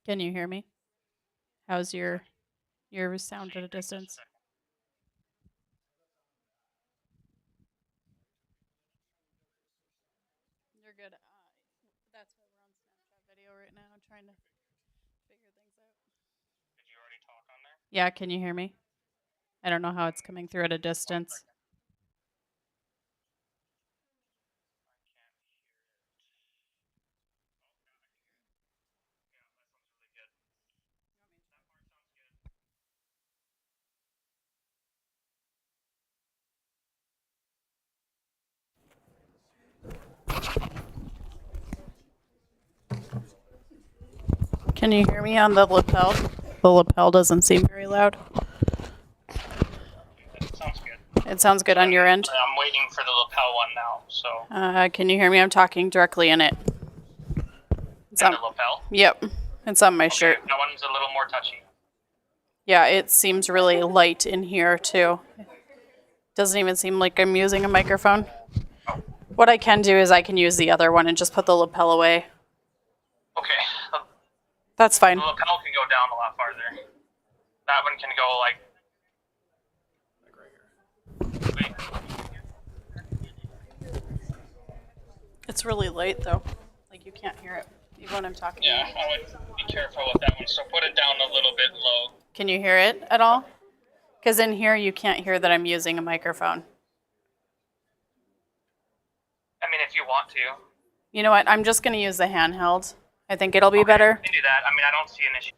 Can you hear me? How's your sound at a distance? You're good. That's why we're on Snapchat video right now, trying to figure things out. Yeah, can you hear me? I don't know how it's coming through at a distance. Can you hear me on the lapel? The lapel doesn't seem very loud. Sounds good. It sounds good on your end. I'm waiting for the lapel one now, so. Can you hear me? I'm talking directly in it. It's And on, the lapel? yep, it's on my shirt. That one's a little more touchy. Yeah, it seems really light in here too. Doesn't even seem like I'm using a microphone. What I can do is I can use the other one and just put the lapel away. Okay. That's fine. The lapel can go down a lot farther. That one can go like. It's really light though. Like you can't hear it even when I'm talking. Yeah, I would be careful with that one. So put it down a little bit low. Can you hear it at all? Because in here you can't hear that I'm using a microphone. I mean, if you want to. You know what? I'm just going to use the handheld. I think it'll be better. You can do that. I mean, I don't see an issue.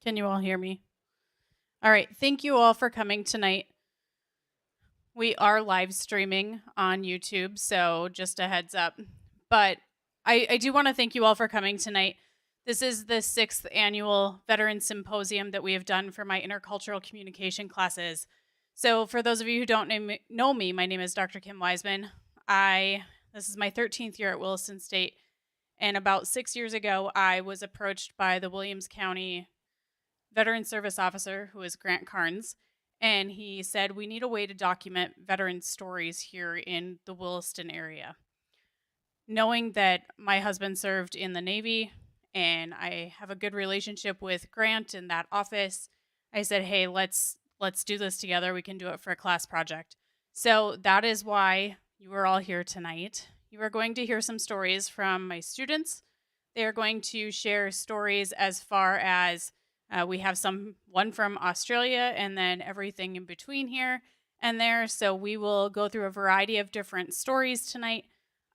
Can you all hear me? All right. Thank you all for coming tonight. We are live streaming on YouTube, so just a heads up. But I do want to thank you all for coming tonight. This is the 6th annual Veteran Symposium that we have done for my intercultural communication classes. So for those of you who don't know me, my name is Dr. Kim Wiseman. This is my 13th year at Williston State. And about 6 years ago, I was approached by the Williams County Veteran Service Officer, who is Grant Carnes, and he said, we need a way to document veteran stories here in the Williston area. Knowing that my husband served in the Navy and I have a good relationship with Grant in that office, I said, hey, let's do this together. We can do it for a class project. So that is why you are all here tonight. You are going to hear some stories from my students. They are going to share stories as far as we have one from Australia and then everything in between here and there. So we will go through a variety of different stories tonight.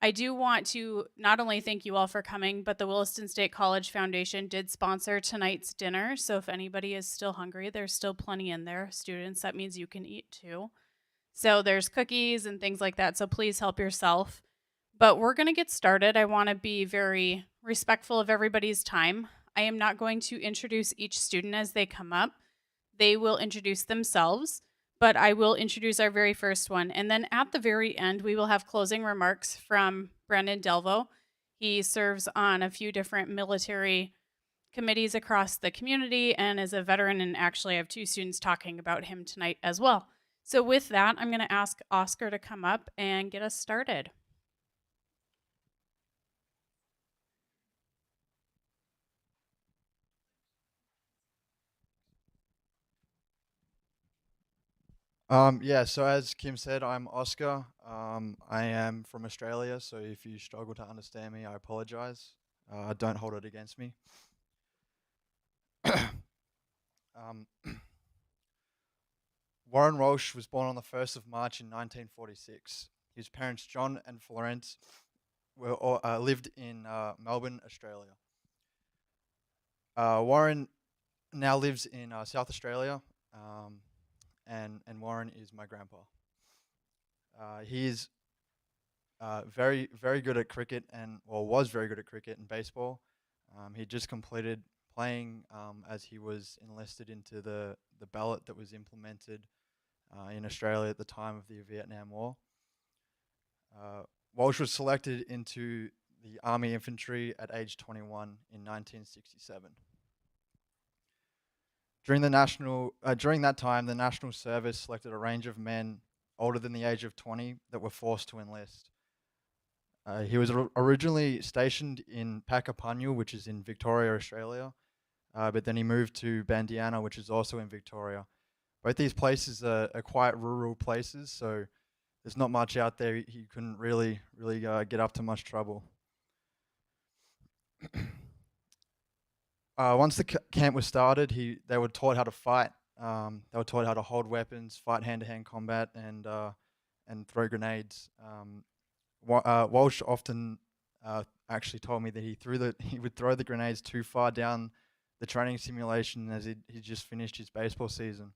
I do want to not only thank you all for coming, but the Williston State College Foundation did sponsor tonight's dinner. So if anybody is still hungry, there's still plenty in there. Students, that means you can eat too. So there's cookies and things like that. So please help yourself. But we're going to get started. I want to be very respectful of everybody's time. I am not going to introduce each student as they come up. They will introduce themselves, but I will introduce our very first one. And then at the very end, we will have closing remarks from Brendan Delvo. He serves on a few different military committees across the community and is a veteran, and actually I have 2 students talking about him tonight as well. So with that, I'm going to ask Oscar to come up and get us started. Yeah, so as Kim said, I'm Oscar. I am from Australia, so if you struggle to understand me, I apologize. Don't hold it against me. um, Warren Walsh was born on the 1st of March in 1946. His parents, John and Florence, lived in Melbourne, Australia. Warren now lives in South Australia. And Warren is my grandpa. He is very, very good at cricket was very good at cricket and baseball. He just completed playing as he was enlisted into the ballot that was implemented in Australia at the time of the Vietnam War. Walsh was selected into the Army Infantry at age 21 in 1967. During that time, the National Service selected a range of men older than the age of 20 that were forced to enlist. He was originally stationed in Pacapanyu, which is in Victoria, Australia, but then he moved to Bandiana, which is also in Victoria. Both these places are quite rural places, so there's not much out there. He couldn't really get up to much trouble. Once the camp was started, they were taught how to fight. They were taught how to hold weapons, fight hand-to-hand combat, and throw grenades. Walsh often actually told me that he would throw the grenades too far down the training simulation as he just finished his baseball season.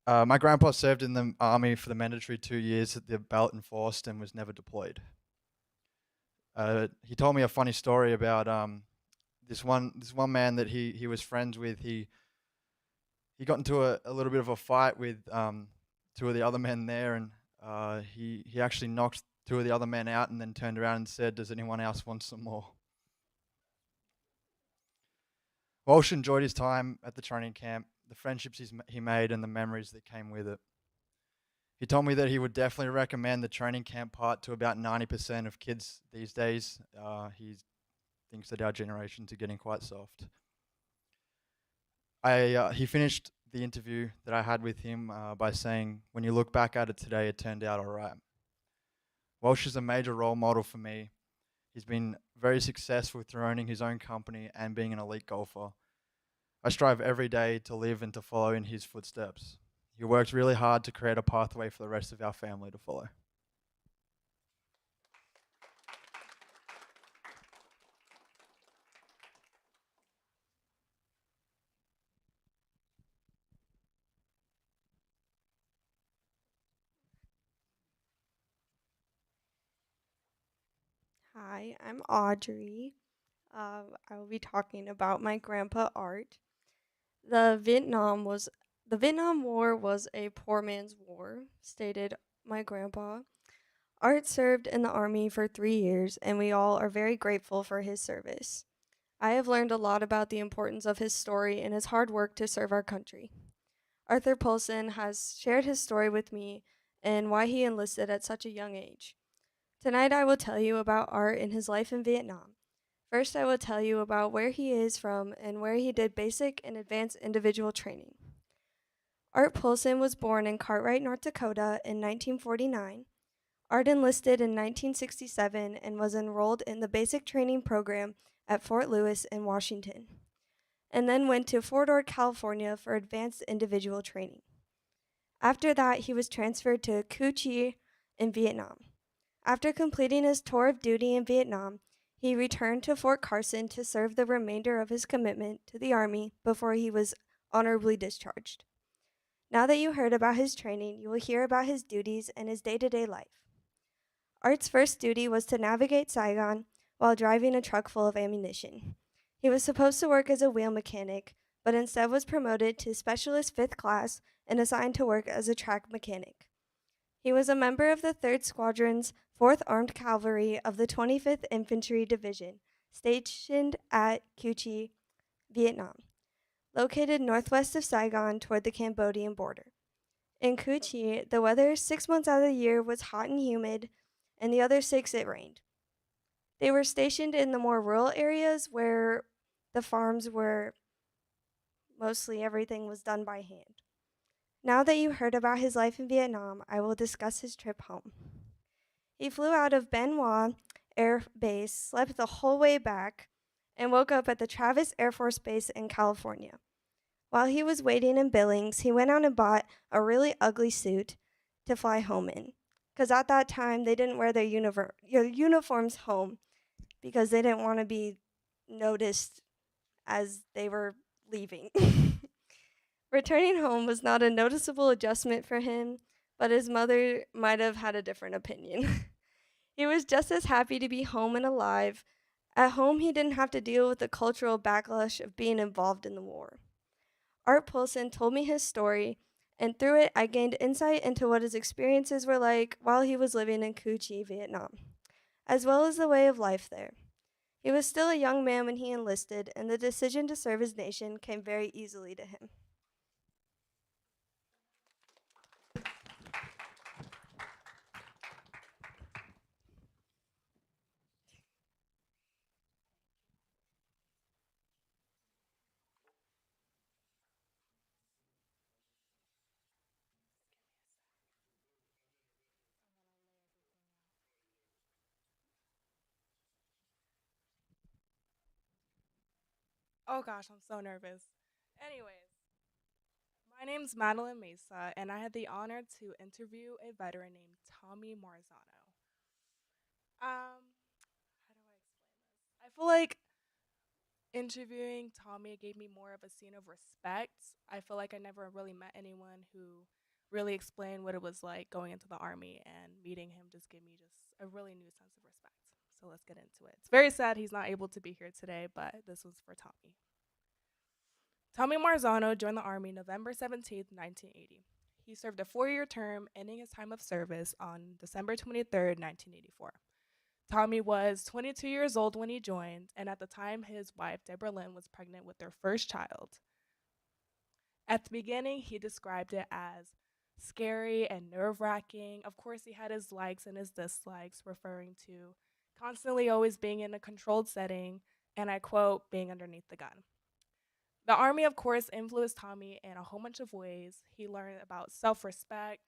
My grandpa served in the army for the mandatory 2 years at the ballot enforced and was never deployed. He told me a funny story about this one man that he was friends with. He got into a little bit of a fight with 2 of the other men there, and he actually knocked 2 of the other men out and then turned around and said, "Does anyone else want some more?" Walsh enjoyed his time at the training camp, the friendships he made, and the memories that came with it. He told me that he would definitely recommend the training camp part to about 90% of kids these days. He thinks that our generations are getting quite soft. He finished the interview that I had with him by saying, "When you look back at it today, it turned out all right." Walsh is a major role model for me. He's been very successful through owning his own company and being an elite golfer. I strive every day to live and to follow in his footsteps. He worked really hard to create a pathway for the rest of our family to follow. Hi, I'm Audrey. I will be talking about my grandpa Art. The Vietnam was the Vietnam War was a poor man's war, stated my grandpa. Art served in the army for 3 years, and we all are very grateful for his service. I have learned a lot about the importance of his story and his hard work to serve our country. Arthur Polson has shared his story with me and why he enlisted at such a young age. Tonight I will tell you about Art and his life in Vietnam. First, I will tell you about where he is from and where he did basic and advanced individual training. Art Polson was born in Cartwright, North Dakota in 1949. Art enlisted in 1967 and was enrolled in the basic training program at Fort Lewis in Washington, and then went to Fort Ord, California for advanced individual training. After that, he was transferred to Cu Chi in Vietnam. After completing his tour of duty in Vietnam, he returned to Fort Carson to serve the remainder of his commitment to the Army before he was honorably discharged. Now that you heard about his training, you will hear about his duties and his day to day life. Art's first duty was to navigate Saigon while driving a truck full of ammunition. He was supposed to work as a wheel mechanic, but instead was promoted to Specialist 5th Class and assigned to work as a track mechanic. He was a member of the 3rd Squadron's 4th Armed Cavalry of the 25th Infantry Division, stationed at Cu Chi, Vietnam, located northwest of Saigon toward the Cambodian border. In Cu Chi, the weather 6 months out of the year was hot and humid, and the other 6 it rained. They were stationed in the more rural areas where the farms were mostly everything was done by hand. Now that you heard about his life in Vietnam, I will discuss his trip home. He flew out of Ben Hoa Air Base, slept the whole way back, and woke up at the Travis Air Force Base in California. While he was waiting in Billings, he went out and bought a really ugly suit to fly home in. Because at that time, they didn't wear their uniforms home because they didn't want to be noticed as they were leaving. Returning home was not a noticeable adjustment for him, but his mother might have had a different opinion. He was just as happy to be home and alive. At home, he didn't have to deal with the cultural backlash of being involved in the war. Art Polson told me his story, and through it, I gained insight into what his experiences were like while he was living in Cu Chi, Vietnam, as well as the way of life there. He was still a young man when he enlisted, and the decision to serve his nation came very easily to him. Oh gosh, I'm so nervous. Anyways, my name's Madeline Mesa, and I had the honor to interview a veteran named Tommy Marzano. How do I explain this? I feel like interviewing Tommy gave me more of a scene of respect. I feel like I never really met anyone who really explained what it was like going into the army, and meeting him just gave me just a really new sense of respect. So let's get into it. It's very sad he's not able to be here today, but this was for Tommy. Tommy Marzano joined the Army November 17th, 1980. He served a 4 year term, ending his time of service on December 23rd, 1984. Tommy was 22 years old when he joined, and at the time, his wife, Deborah Lynn, was pregnant with their first child. At the beginning, he described it as scary and nerve wracking. Of course, he had his likes and his dislikes, referring to constantly always being in a controlled setting, and I quote, being underneath the gun. The Army, of course, influenced Tommy in a whole bunch of ways. He learned about self respect,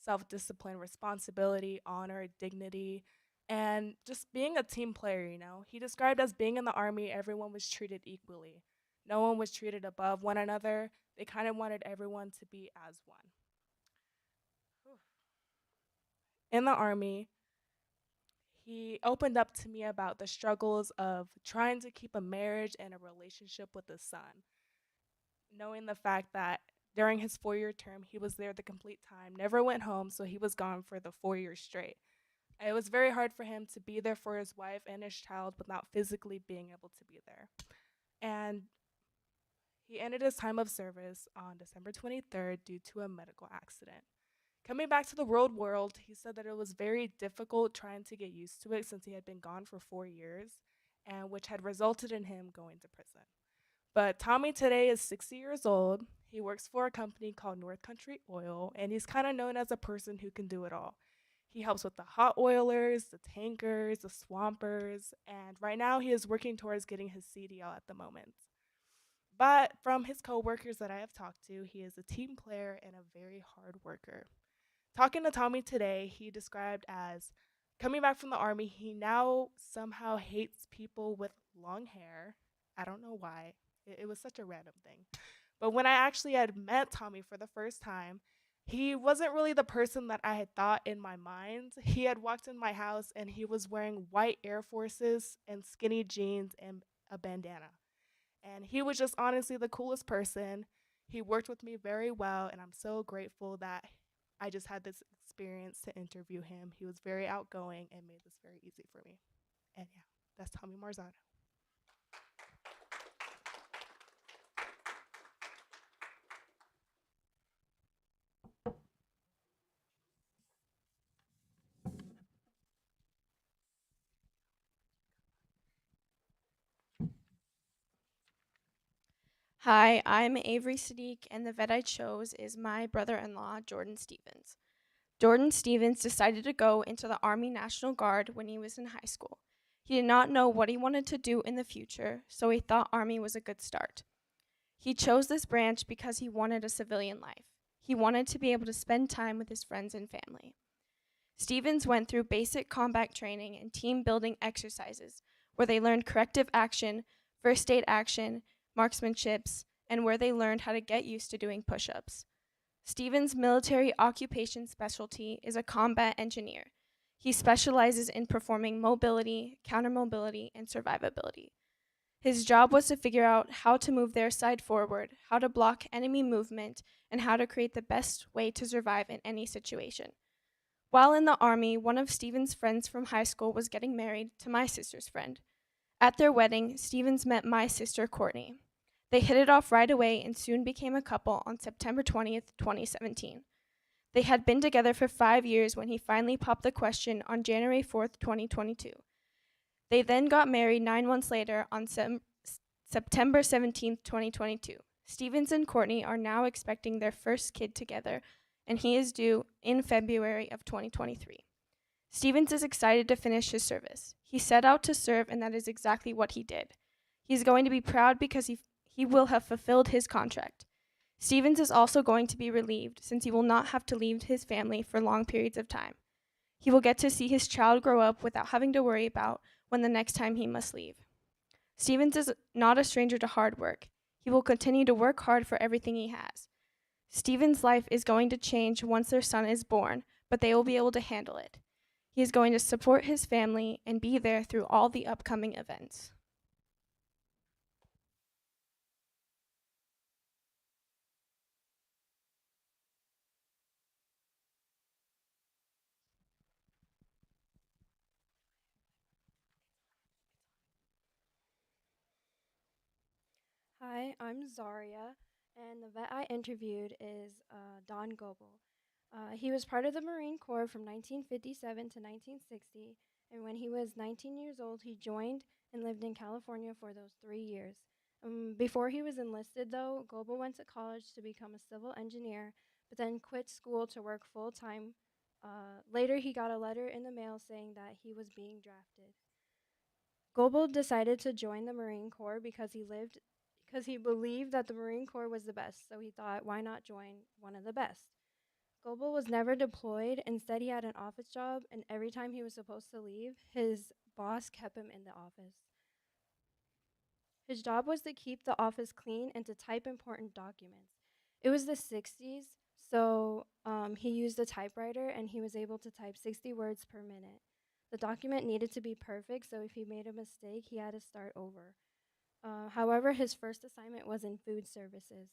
self discipline, responsibility, honor, dignity, and just being a team player, you know. He described as being in the Army, everyone was treated equally. No one was treated above one another. They kind of wanted everyone to be as one. In the Army, he opened up to me about the struggles of trying to keep a marriage and a relationship with his son, knowing the fact that during his 4 year term, he was there the complete time, never went home, so he was gone for the 4 years straight. It was very hard for him to be there for his wife and his child without physically being able to be there. And he ended his time of service on December 23rd due to a medical accident. Coming back to the road world, he said that it was very difficult trying to get used to it since he had been gone for 4 years, and which had resulted in him going to prison. But Tommy today is 60 years old. He works for a company called North Country Oil, and he's kind of known as a person who can do it all. He helps with the hot oilers, the tankers, the swampers, and right now he is working towards getting his CDL at the moment. But from his coworkers that I have talked to, he is a team player and a very hard worker. Talking to Tommy today, he described as coming back from the army, he now somehow hates people with long hair. I don't know why. It was such a random thing. But when I actually had met Tommy for the first time, he wasn't really the person that I had thought in my mind. He had walked in my house and he was wearing white Air Forces and skinny jeans and a bandana. And he was just honestly the coolest person. He worked with me very well, and I'm so grateful that I just had this experience to interview him. He was very outgoing and made this very easy for me. And yeah, that's Tommy Marzano. Hi, I'm Avery Sadiq, and the vet I chose is my brother in law, Jordan Stevens. Jordan Stevens decided to go into the Army National Guard when he was in high school. He did not know what he wanted to do in the future, so he thought Army was a good start. He chose this branch because he wanted a civilian life. He wanted to be able to spend time with his friends and family. Stevens went through basic combat training and team building exercises where they learned corrective action, first aid action, marksmanships, and where they learned how to get used to doing push ups. Stevens' military occupation specialty is a combat engineer. He specializes in performing mobility, counter-mobility, and survivability. His job was to figure out how to move their side forward, how to block enemy movement, and how to create the best way to survive in any situation. While in the Army, one of Stevens' friends from high school was getting married to my sister's friend. At their wedding, Stevens met my sister, Courtney. They hit it off right away and soon became a couple on September 20th, 2017. They had been together for 5 years when he finally popped the question on January 4th, 2022. They then got married 9 months later on September 17th, 2022. Stevens and Courtney are now expecting their first kid together, and he is due in February of 2023. Stevens is excited to finish his service. He set out to serve, and that is exactly what he did. He's going to be proud because he will have fulfilled his contract. Stevens is also going to be relieved since he will not have to leave his family for long periods of time. He will get to see his child grow up without having to worry about when the next time he must leave. Stevens is not a stranger to hard work. He will continue to work hard for everything he has. Stevens' life is going to change once their son is born, but they will be able to handle it. He is going to support his family and be there through all the upcoming events. Hi, I'm Zaria, and the vet I interviewed is Don Goebel. He was part of the Marine Corps from 1957 to 1960, and when he was 19 years old, he joined and lived in California for those 3 years. Before he was enlisted, though, Goebel went to college to become a civil engineer, but then quit school to work full time. Later, he got a letter in the mail saying that he was being drafted. Goebel decided to join the Marine Corps because he believed that the Marine Corps was the best, so he thought, why not join one of the best? Goebel was never deployed. Instead, he had an office job, and every time he was supposed to leave, his boss kept him in the office. His job was to keep the office clean and to type important documents. It was the 60s, so he used a typewriter and he was able to type 60 words per minute. The document needed to be perfect, so if he made a mistake, he had to start over. However, his first assignment was in food services.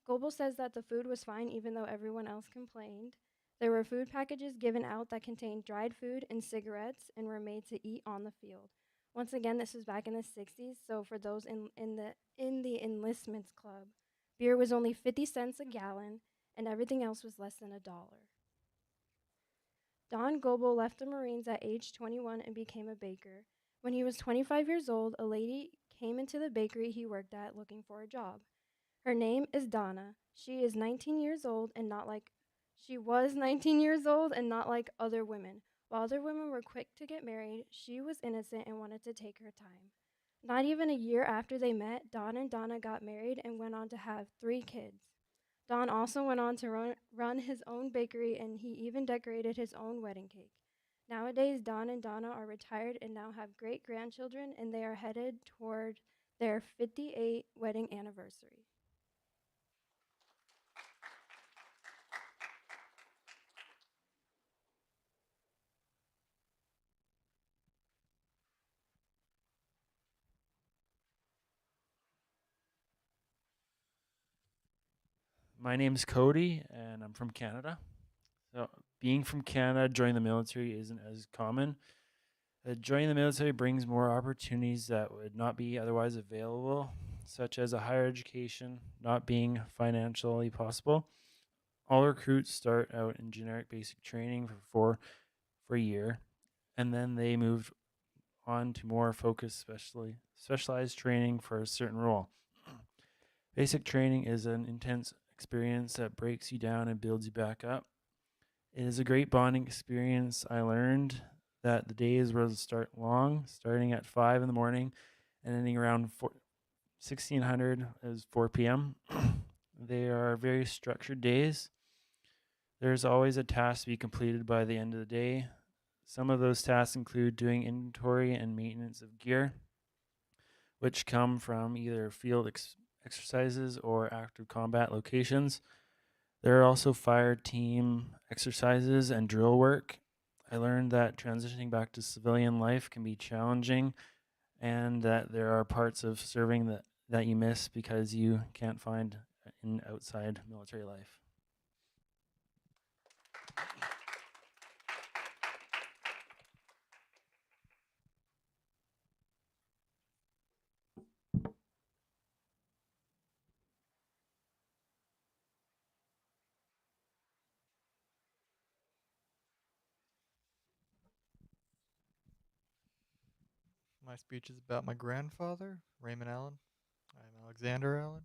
Goebel says that the food was fine even though everyone else complained. There were food packages given out that contained dried food and cigarettes and were made to eat on the field. Once again, this was back in the 60s, so for those in the enlistments club, beer was only 50 cents a gallon and everything else was less than $1. Don Goebel left the Marines at age 21 and became a baker. When he was 25 years old, a lady came into the bakery he worked at looking for a job. Her name is Donna. She was 19 years old and not like other women. While other women were quick to get married, she was innocent and wanted to take her time. Not even a year after they met, Don and Donna got married and went on to have 3 kids. Don also went on to run his own bakery and he even decorated his own wedding cake. Nowadays, Don and Donna are retired and now have great grandchildren, and they are headed toward their 58th wedding anniversary. My name's Cody, and I'm from Canada. So, being from Canada, joining the military isn't as common. Joining the military brings more opportunities that would not be otherwise available, such as a higher education not being financially possible. All recruits start out in generic basic training for a year, and then they move on to more focused, specialized training for a certain role. Basic training is an intense experience that breaks you down and builds you back up. It is a great bonding experience. I learned that the days will start long, starting at 5 in the morning and ending around 1600 as 4 p.m. They are very structured days. There's always a task to be completed by the end of the day. Some of those tasks include doing inventory and maintenance of gear, which come from either field exercises or active combat locations. There are also fire team exercises and drill work. I learned that transitioning back to civilian life can be challenging and that there are parts of serving that you miss because you can't find in outside military life. My speech is about my grandfather, Raymond Allen. I'm Alexander Allen.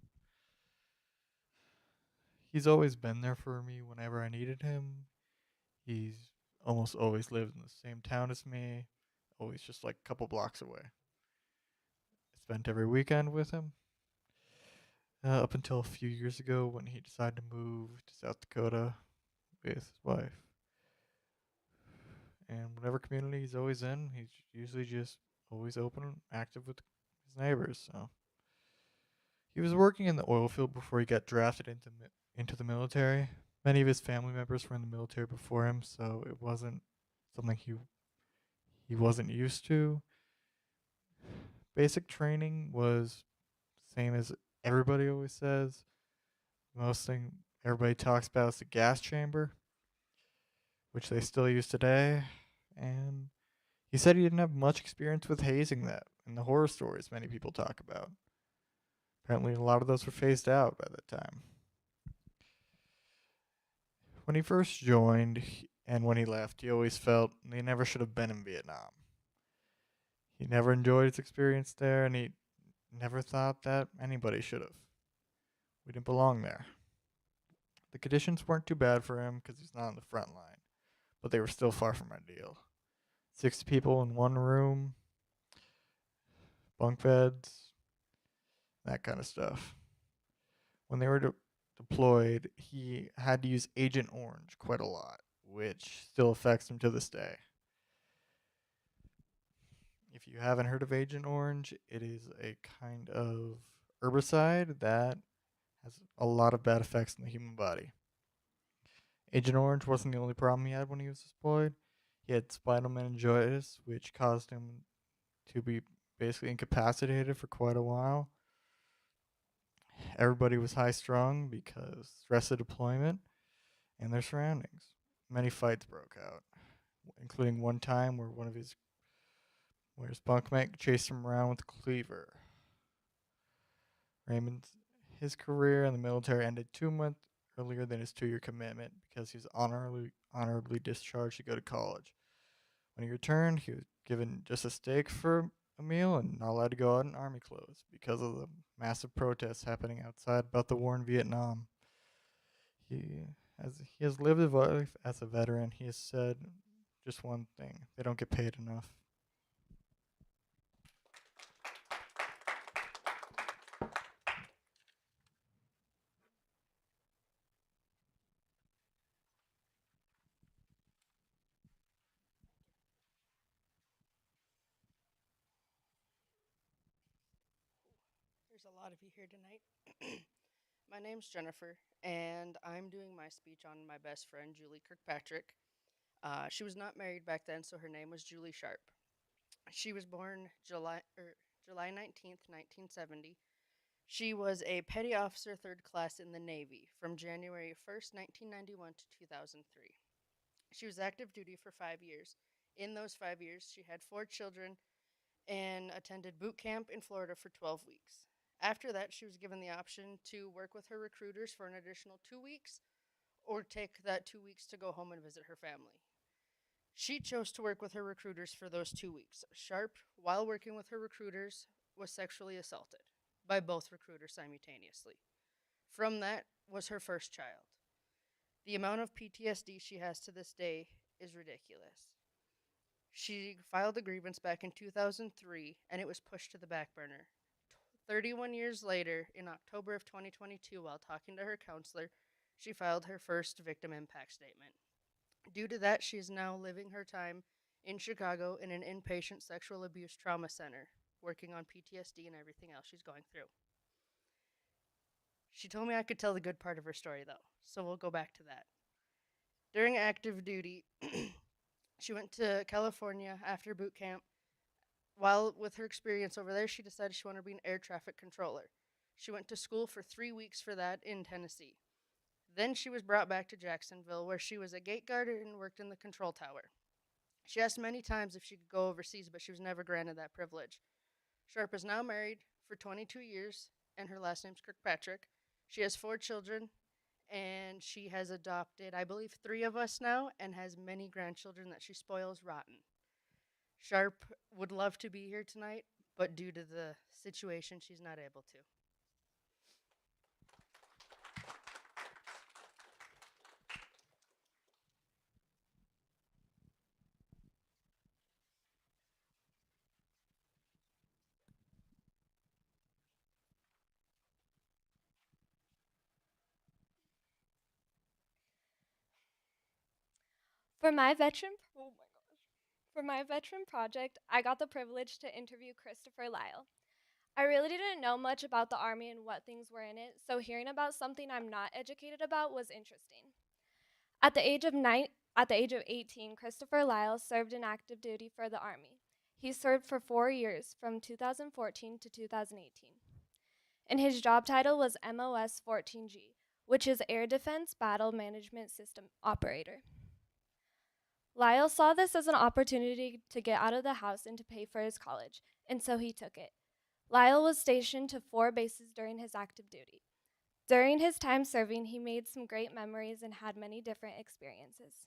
He's always been there for me whenever I needed him. He's almost always lived in the same town as me, always just like a couple blocks away. I spent every weekend with him, up until a few years ago when he decided to move to South Dakota with his wife. And whatever community he's always in, he's usually just always open and active with his neighbors. So he was working in the oil field before he got drafted into the military. Many of his family members were in the military before him, so it wasn't something he wasn't used to. Basic training was the same as everybody always says. Most thing everybody talks about is the gas chamber, which they still use today. And he said he didn't have much experience with hazing that and the horror stories many people talk about. Apparently, a lot of those were phased out by that time. When he first joined and when he left, he always felt he never should have been in Vietnam. He never enjoyed his experience there, and he never thought that anybody should have. We didn't belong there. The conditions weren't too bad for him because he's not on the front line, but they were still far from ideal. 60 people in one room, bunk beds, that kind of stuff. When they were deployed, he had to use Agent Orange quite a lot, which still affects him to this day. If you haven't heard of Agent Orange, it is a kind of herbicide that has a lot of bad effects on the human body. Agent Orange wasn't the only problem he had when he was deployed. He had spinal meningitis, which caused him to be basically incapacitated for quite a while. Everybody was high strung because stress of deployment and their surroundings. many fights broke out, including one time where his bunkmate chased him around with a cleaver. Raymond's his career in the military ended 2 months earlier than his 2-year commitment because he was honorably discharged to go to college. When he returned, he was given just a steak for a meal and not allowed to go out in army clothes because of the massive protests happening outside about the war in Vietnam. He has lived a life as a veteran. He has said just one thing: they don't get paid enough. There's a lot of you here tonight. My name's Jennifer, and I'm doing my speech on my best friend, Julie Kirkpatrick. She was not married back then, so her name was Julie Sharp. She was born July 19th, 1970. She was a petty officer, third class in the Navy from January 1st, 1991 to 2003. She was active duty for 5 years. In those 5 years, she had 4 children and attended boot camp in Florida for 12 weeks. After that, she was given the option to work with her recruiters for an additional 2 weeks or take that 2 weeks to go home and visit her family. She chose to work with her recruiters for those 2 weeks. Sharp, while working with her recruiters, was sexually assaulted by both recruiters simultaneously. From that was her first child. The amount of PTSD she has to this day is ridiculous. She filed a grievance back in 2003 and it was pushed to the back burner. 31 years later, in October of 2022, while talking to her counselor, she filed her first victim impact statement. Due to that, she is now living her time in Chicago in an inpatient sexual abuse trauma center, working on PTSD and everything else she's going through. She told me I could tell the good part of her story, though, so we'll go back to that. During active duty, she went to California after boot camp. While with her experience over there, she decided she wanted to be an air traffic controller. She went to school for 3 weeks for that in Tennessee. Then she was brought back to Jacksonville, where she was a gate guard and worked in the control tower. She asked many times if she could go overseas, but she was never granted that privilege. Sharp is now married for 22 years, and her last name's Kirkpatrick. She has 4 children, and she has adopted, I believe, 3 of us now, and has many grandchildren that she spoils rotten. Sharp would love to be here tonight, but due to the situation, she's not able to. For my veteran For my veteran project, I got the privilege to interview Christopher Lyle. I really didn't know much about the Army and what things were in it, so hearing about something I'm not educated about was interesting. At the age of 18, Christopher Lyle served in active duty for the Army. He served for 4 years, from 2014 to 2018. And his job title was MOS 14G, which is Air Defense Battle Management System Operator. Lyle saw this as an opportunity to get out of the house and to pay for his college, and so he took it. Lyle was stationed to 4 bases during his active duty. During his time serving, he made some great memories and had many different experiences.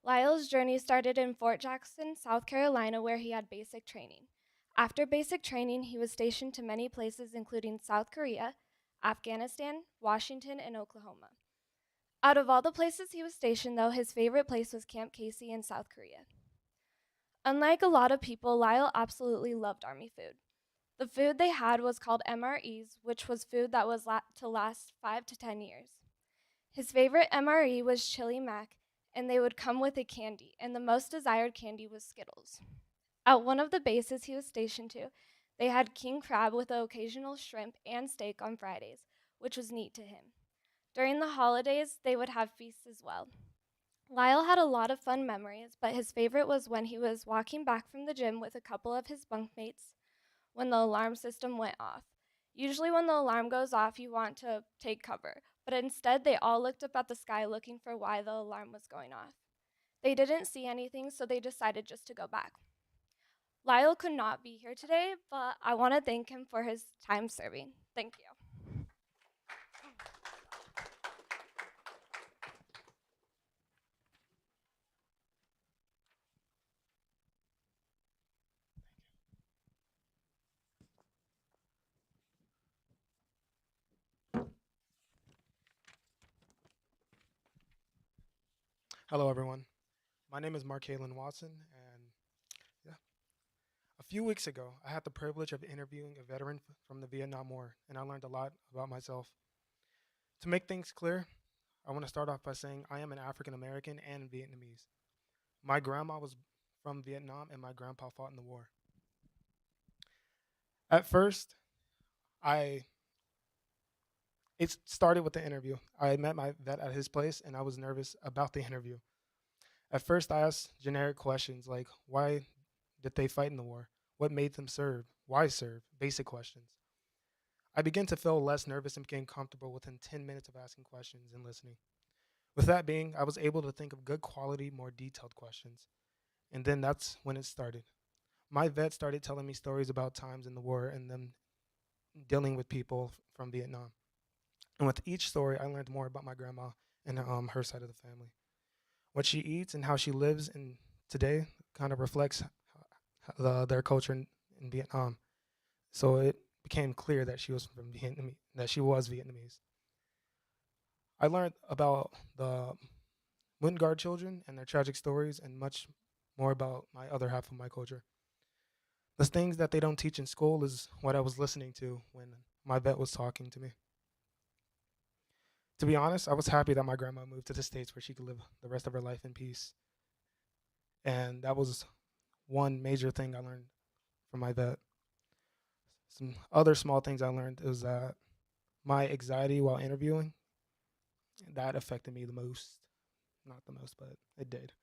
Lyle's journey started in Fort Jackson, South Carolina, where he had basic training. After basic training, he was stationed to many places, including South Korea, Afghanistan, Washington, and Oklahoma. Out of all the places he was stationed, though, his favorite place was Camp Casey in South Korea. Unlike a lot of people, Lyle absolutely loved Army food. The food they had was called MREs, which was food that was to last 5 to 10 years. His favorite MRE was chili mac, and they would come with a candy, and the most desired candy was Skittles. At one of the bases he was stationed to, they had king crab with the occasional shrimp and steak on Fridays, which was neat to him. During the holidays, they would have feasts as well. Lyle had a lot of fun memories, but his favorite was when he was walking back from the gym with a couple of his bunkmates when the alarm system went off. Usually when the alarm goes off, you want to take cover, but instead they all looked up at the sky looking for why the alarm was going off. They didn't see anything, so they decided just to go back. Lyle could not be here today, but I want to thank him for his time serving. Thank you. Hello, everyone. My name is Mark Halen Watson, and yeah, a few weeks ago, I had the privilege of interviewing a veteran from the Vietnam War, and I learned a lot about myself. To make things clear, I want to start off by saying I am an African American and Vietnamese. My grandma was from Vietnam, and my grandpa fought in the war. At first, I it started with the interview. I met my vet at his place, and I was nervous about the interview. At first, I asked generic questions like, why did they fight in the war? What made them serve? Why serve? Basic questions. I began to feel less nervous and became comfortable within 10 minutes of asking questions and listening. With that being, I was able to think of good quality, more detailed questions. And then that's when it started. My vet started telling me stories about times in the war and them dealing with people from Vietnam. And with each story, I learned more about my grandma and her side of the family. What she eats and how she lives in today kind of reflects their culture in Vietnam. So it became clear that she was from Vietnamese, that she was Vietnamese. I learned about the Wingard children and their tragic stories, and much more about my other half of my culture. The things that they don't teach in school is what I was listening to when my vet was talking to me. To be honest, I was happy that my grandma moved to the States where she could live the rest of her life in peace. And that was one major thing I learned from my vet. Some other small things I learned is that my anxiety while interviewing, that affected me the most. Not the most, but it did.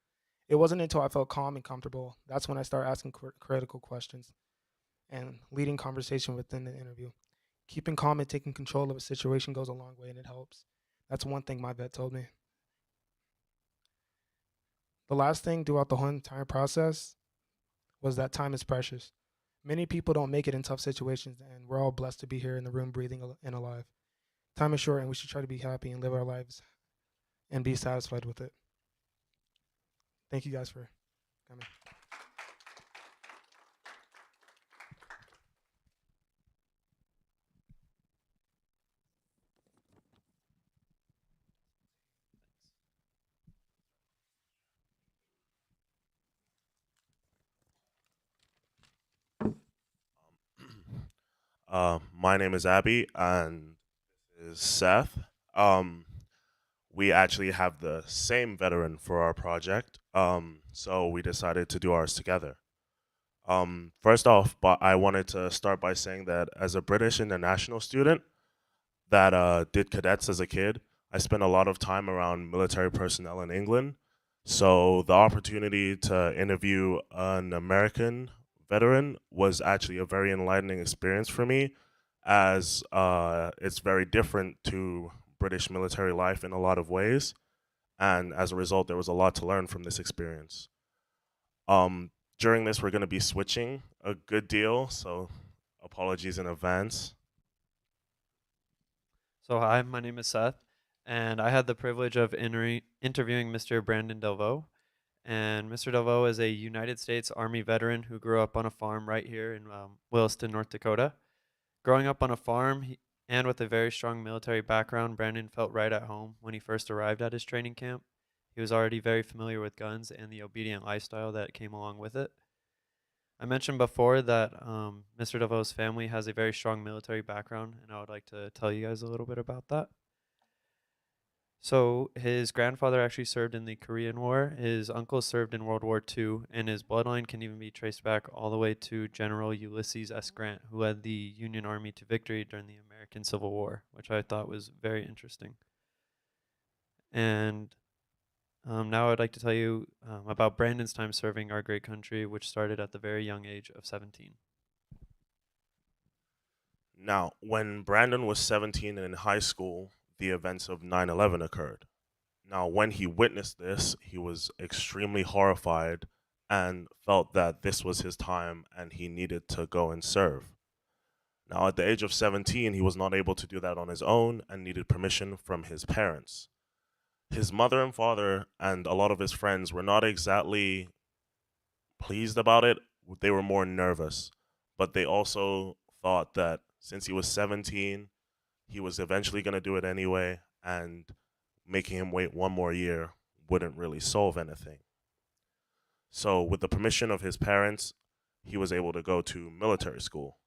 It wasn't until I felt calm and comfortable that's when I started asking critical questions and leading conversation within the interview. Keeping calm and taking control of a situation goes a long way, and it helps. That's one thing my vet told me. The last thing throughout the whole entire process was that time is precious. Many people don't make it in tough situations, and we're all blessed to be here in the room breathing and alive. Time is short, and we should try to be happy and live our lives and be satisfied with it. Thank you guys for coming. My name is Abby, and this is Seth. Um, we actually have the same veteran for our project, so we decided to do ours together. First off, but I wanted to start by saying that as a British international student that did cadets as a kid, I spent a lot of time around military personnel in England. So the opportunity to interview an American veteran was actually a very enlightening experience for me, as it's very different to British military life in a lot of ways. And as a result, there was a lot to learn from this experience. Um, During this, we're going to be switching a good deal, so apologies in advance. So hi, my name is Seth, and I had the privilege of interviewing Mr. Brandon Delvaux. And Mr. Delvaux is a United States Army veteran who grew up on a farm right here in Williston, North Dakota. Growing up on a farm and with a very strong military background, Brandon felt right at home when he first arrived at his training camp. He was already very familiar with guns and the obedient lifestyle that came along with it. I mentioned before that Mr. Delvaux's family has a very strong military background, and I would like to tell you guys a little bit about that. So his grandfather actually served in the Korean War, his uncle served in World War II, and his bloodline can even be traced back all the way to General Ulysses S. Grant, who led the Union Army to victory during the American Civil War, which I thought was very interesting. And now I'd like to tell you about Brandon's time serving our great country, which started at the very young age of 17. Now, when Brandon was 17 and in high school, the events of 9/11 occurred. Now, when he witnessed this, he was extremely horrified and felt that this was his time and he needed to go and serve. Now, at the age of 17, he was not able to do that on his own and needed permission from his parents. His mother and father and a lot of his friends were not exactly pleased about it. They were more nervous, but they also thought that since he was 17, he was eventually going to do it anyway, and making him wait one more year wouldn't really solve anything. So, with the permission of his parents, he was able to go to military school.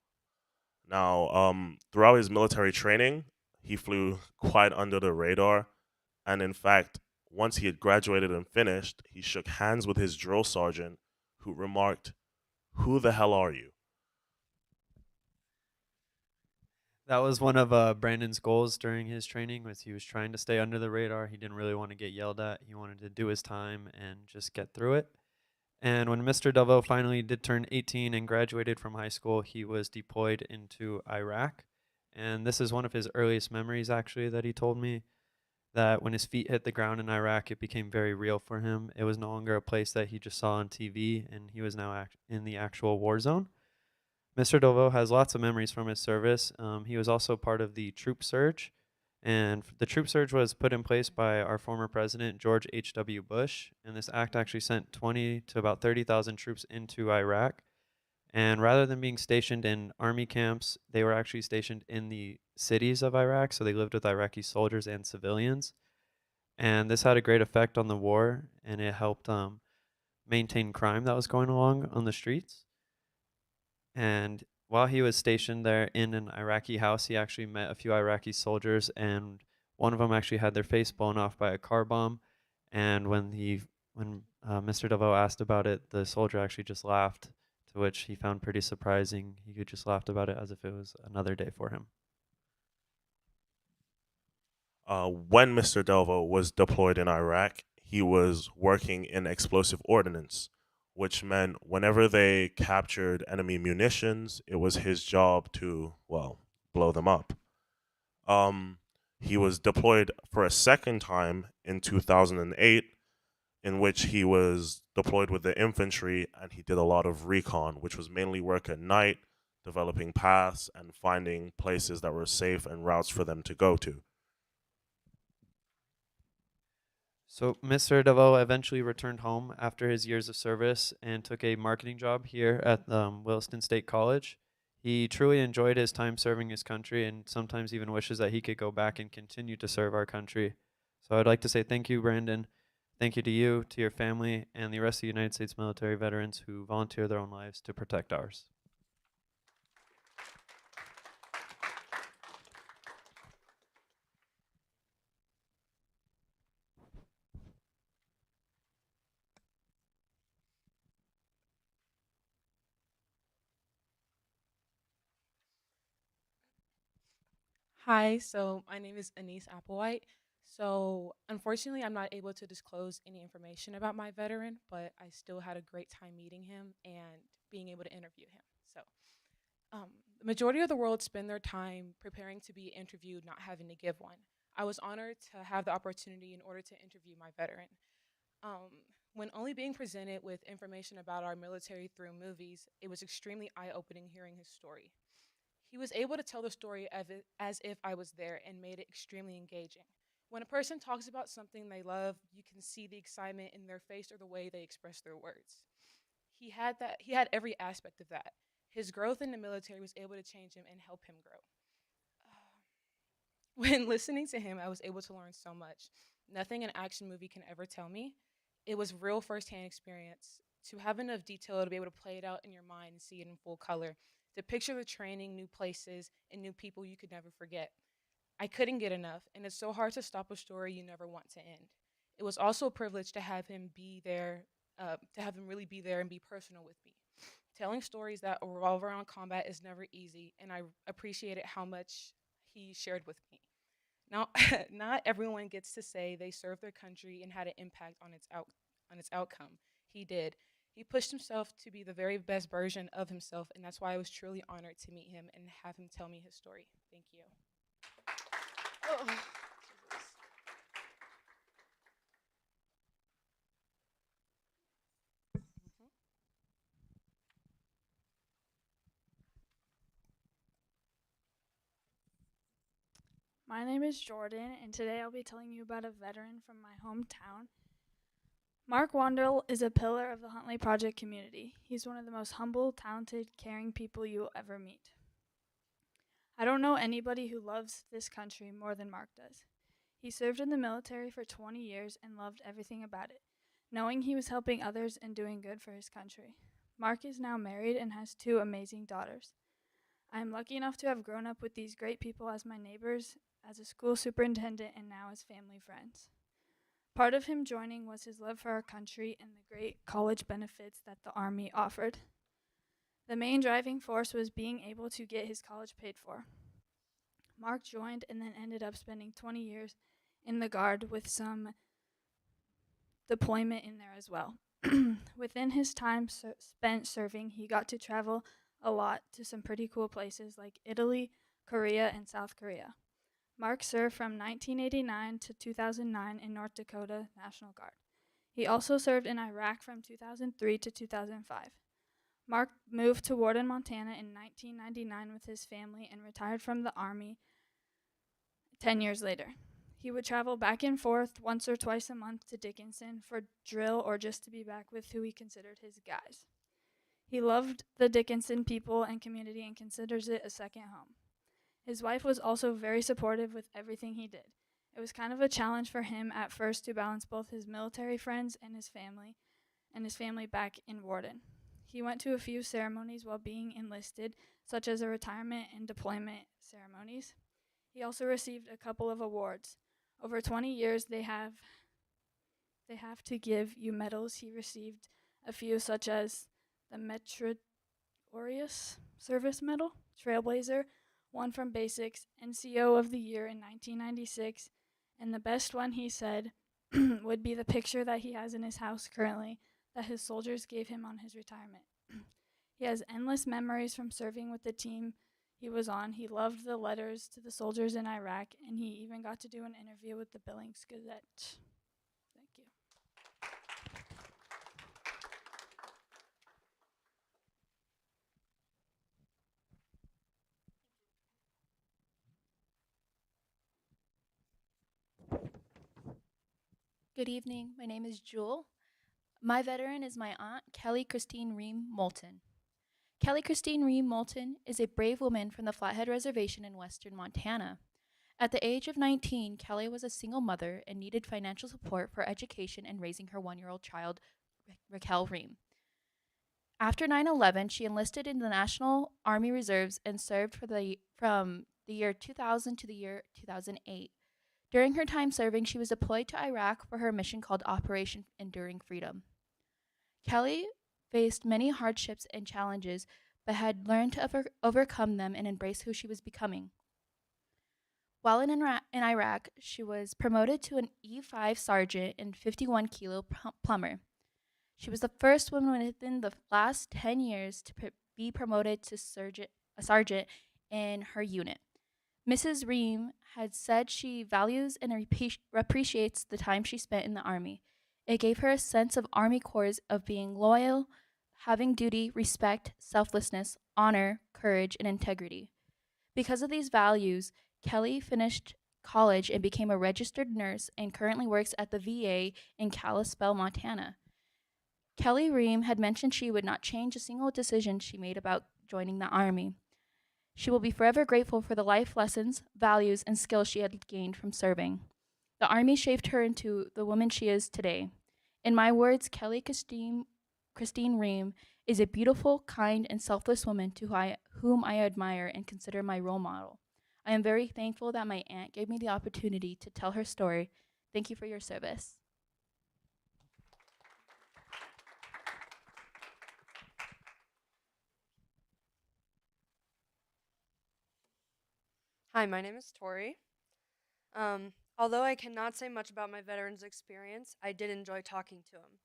Now, throughout his military training, he flew quite under the radar. And in fact, once he had graduated and finished, he shook hands with his drill sergeant, who remarked, "Who the hell are you?" That was one of Brandon's goals during his training. Was he was trying to stay under the radar. He didn't really want to get yelled at. He wanted to do his time and just get through it. And when Mr. Delvaux finally did turn 18 and graduated from high school, he was deployed into Iraq. And this is one of his earliest memories, actually, that he told me, that when his feet hit the ground in Iraq, it became very real for him. It was no longer a place that he just saw on TV, and he was now in the actual war zone. Mr. Delvaux has lots of memories from his service. He was also part of the troop surge, and the troop surge was put in place by our former president, George H.W. Bush, and this act actually sent 20 to about 30,000 troops into Iraq. And rather than being stationed in army camps, they were actually stationed in the cities of Iraq, so they lived with Iraqi soldiers and civilians. And this had a great effect on the war, and it helped maintain crime that was going along on the streets. And while he was stationed there in an Iraqi house, he actually met a few Iraqi soldiers, and one of them actually had their face blown off by a car bomb. And when Mr. Delvaux asked about it, the soldier actually just laughed, to which he found pretty surprising. He just laughed about it as if it was another day for him. When Mr. Delvaux was deployed in Iraq, he was working in explosive ordnance, which meant whenever they captured enemy munitions, it was his job to, well, blow them up. He was deployed for a second time in 2008, in which he was deployed with the infantry, and he did a lot of recon, which was mainly work at night, developing paths and finding places that were safe and routes for them to go to. So Mr. Delvaux eventually returned home after his years of service and took a marketing job here at Williston State College. He truly enjoyed his time serving his country and sometimes even wishes that he could go back and continue to serve our country. So I'd like to say thank you, Brandon. Thank you to you, to your family, and the rest of the United States military veterans who volunteer their own lives to protect ours. Hi, so my name is Anise Applewhite. So, unfortunately, I'm not able to disclose any information about my veteran, but I still had a great time meeting him and being able to interview him. So, the majority of the world spend their time preparing to be interviewed, not having to give one. I was honored to have the opportunity in order to interview my veteran. When only being presented with information about our military through movies, it was extremely eye-opening hearing his story. He was able to tell the story as if I was there and made it extremely engaging. When a person talks about something they love, you can see the excitement in their face or the way they express their words. He had every aspect of that. His growth in the military was able to change him and help him grow. When listening to him, I was able to learn so much. Nothing an action movie can ever tell me. It was real firsthand experience. To have enough detail to be able to play it out in your mind and see it in full color, to picture the training, new places, and new people you could never forget. I couldn't get enough, and it's so hard to stop a story you never want to end. It was also a privilege to have him be there, to have him really be there and be personal with me. Telling stories that revolve around combat is never easy, and I appreciated how much he shared with me. Now, not everyone gets to say they served their country and had an impact on its outcome. He did. He pushed himself to be the very best version of himself, and that's why I was truly honored to meet him and have him tell me his story. Thank you. My name is Jordan, and today I'll be telling you about a veteran from my hometown. Mark Wandel is a pillar of the Huntley Project community. He's one of the most humble, talented, caring people you will ever meet. I don't know anybody who loves this country more than Mark does. He served in the military for 20 years and loved everything about it, knowing he was helping others and doing good for his country. Mark is now married and has 2 amazing daughters. I am lucky enough to have grown up with these great people as my neighbors, as a school superintendent, and now as family friends. Part of him joining was his love for our country and the great college benefits that the Army offered. The main driving force was being able to get his college paid for. Mark joined and then ended up spending 20 years in the Guard with some deployment in there as well. Within his time spent serving, he got to travel a lot to some pretty cool places like Italy, Korea, and South Korea. Mark served from 1989 to 2009 in North Dakota National Guard. He also served in Iraq from 2003 to 2005. Mark moved to Warden, Montana in 1999 with his family and retired from the Army 10 years later. He would travel back and forth once or twice a month to Dickinson for drill or just to be back with who he considered his guys. He loved the Dickinson people and community and considers it a second home. His wife was also very supportive with everything he did. It was kind of a challenge for him at first to balance both his military friends and his family back in Warden. He went to a few ceremonies while being enlisted, such as a retirement and deployment ceremonies. He also received a couple of awards. Over 20 years, they have to give you medals. He received a few, such as the Meritorious Service Medal, Trailblazer, one from Basics, NCO of the Year in 1996, and the best one, he said, would be the picture that he has in his house currently that his soldiers gave him on his retirement. He has endless memories from serving with the team he was on. He loved the letters to the soldiers in Iraq, and he even got to do an interview with the Billings Gazette. Thank you. Good evening. My name is Jewel. My veteran is my aunt, Kelly Christine Ream Moulton. Kelly Christine Ream Moulton is a brave woman from the Flathead Reservation in western Montana. At the age of 19, Kelly was a single mother and needed financial support for education and raising her 1-year-old child, Raquel Ream. After 9/11, she enlisted in the National Army Reserves and served from the year 2000 to the year 2008. During her time serving, she was deployed to Iraq for her mission called Operation Enduring Freedom. Kelly faced many hardships and challenges, but had learned to overcome them and embrace who she was becoming. While in Iraq, she was promoted to an E5 sergeant and 51 kilo plumber. She was the first woman within the last 10 years to be promoted to a sergeant in her unit. Mrs. Ream had said she values and appreciates the time she spent in the Army. It gave her a sense of Army Corps of being loyal, having duty, respect, selflessness, honor, courage, and integrity. Because of these values, Kelly finished college and became a registered nurse and currently works at the VA in Kalispell, Montana. Kelly Ream had mentioned she would not change a single decision she made about joining the Army. She will be forever grateful for the life lessons, values, and skills she had gained from serving. The Army shaped her into the woman she is today. In my words, Kelly Christine Ream is a beautiful, kind, and selfless woman whom I admire and consider my role model. I am very thankful that my aunt gave me the opportunity to tell her story. Thank you for your service. Hi, my name is Tori. Although I cannot say much about my veteran's experience, I did enjoy talking to him.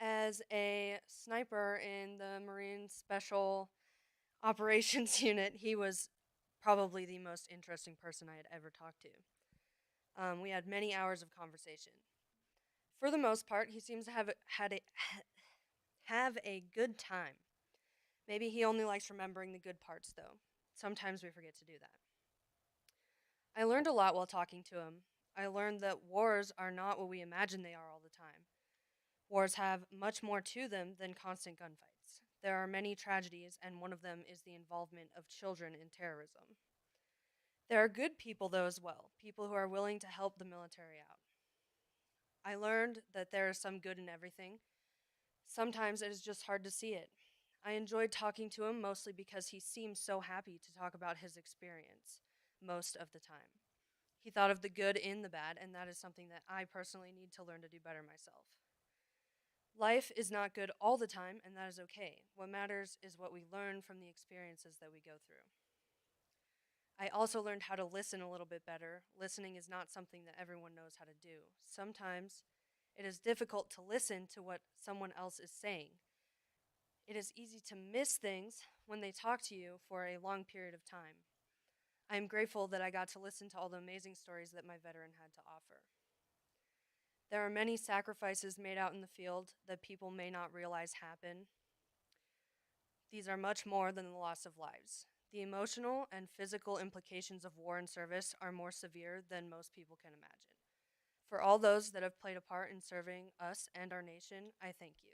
As a sniper in the Marine Special Operations Unit, he was probably the most interesting person I had ever talked to. We had many hours of conversation. For the most part, he seems to have a good time. Maybe he only likes remembering the good parts, though. sometimes we forget to do that. I learned a lot while talking to him. I learned that wars are not what we imagine they are all the time. Wars have much more to them than constant gunfights. There are many tragedies, and one of them is the involvement of children in terrorism. There are good people, though, as well, people who are willing to help the military out. I learned that there is some good in everything. Sometimes it is just hard to see it. I enjoyed talking to him mostly because he seemed so happy to talk about his experience most of the time. He thought of the good in the bad, and that is something that I personally need to learn to do better myself. Life is not good all the time, and that is okay. What matters is what we learn from the experiences that we go through. I also learned how to listen a little bit better. Listening is not something that everyone knows how to do. Sometimes it is difficult to listen to what someone else is saying. It is easy to miss things when they talk to you for a long period of time. I am grateful that I got to listen to all the amazing stories that my veteran had to offer. There are many sacrifices made out in the field that people may not realize happen. These are much more than the loss of lives. The emotional and physical implications of war and service are more severe than most people can imagine. For all those that have played a part in serving us and our nation, I thank you.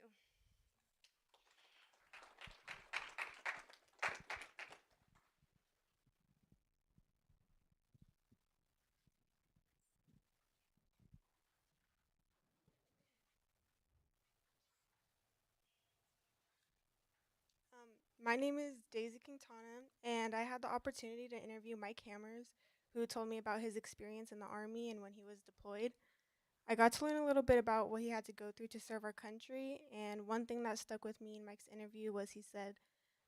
My name is Daisy Quintana, and I had the opportunity to interview Mike Hammers, who told me about his experience in the Army and when he was deployed. I got to learn a little bit about what he had to go through to serve our country, and one thing that stuck with me in Mike's interview was he said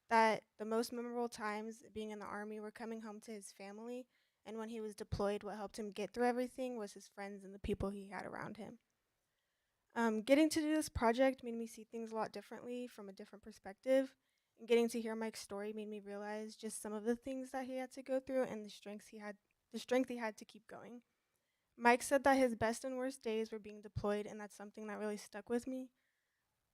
that the most memorable times being in the Army were coming home to his family, and when he was deployed, what helped him get through everything was his friends and the people he had around him. Getting to do this project made me see things a lot differently from a different perspective. And getting to hear Mike's story made me realize just some of the things that he had to go through and the strength he had to keep going. Mike said that his best and worst days were being deployed, and that's something that really stuck with me.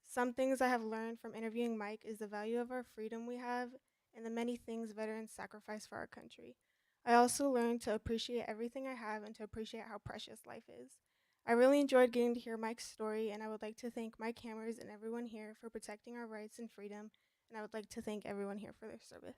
Some things I have learned from interviewing Mike is the value of our freedom we have and the many things veterans sacrifice for our country. I also learned to appreciate everything I have and to appreciate how precious life is. I really enjoyed getting to hear Mike's story, and I would like to thank Mike Hammers and everyone here for protecting our rights and freedom, and I would like to thank everyone here for their service.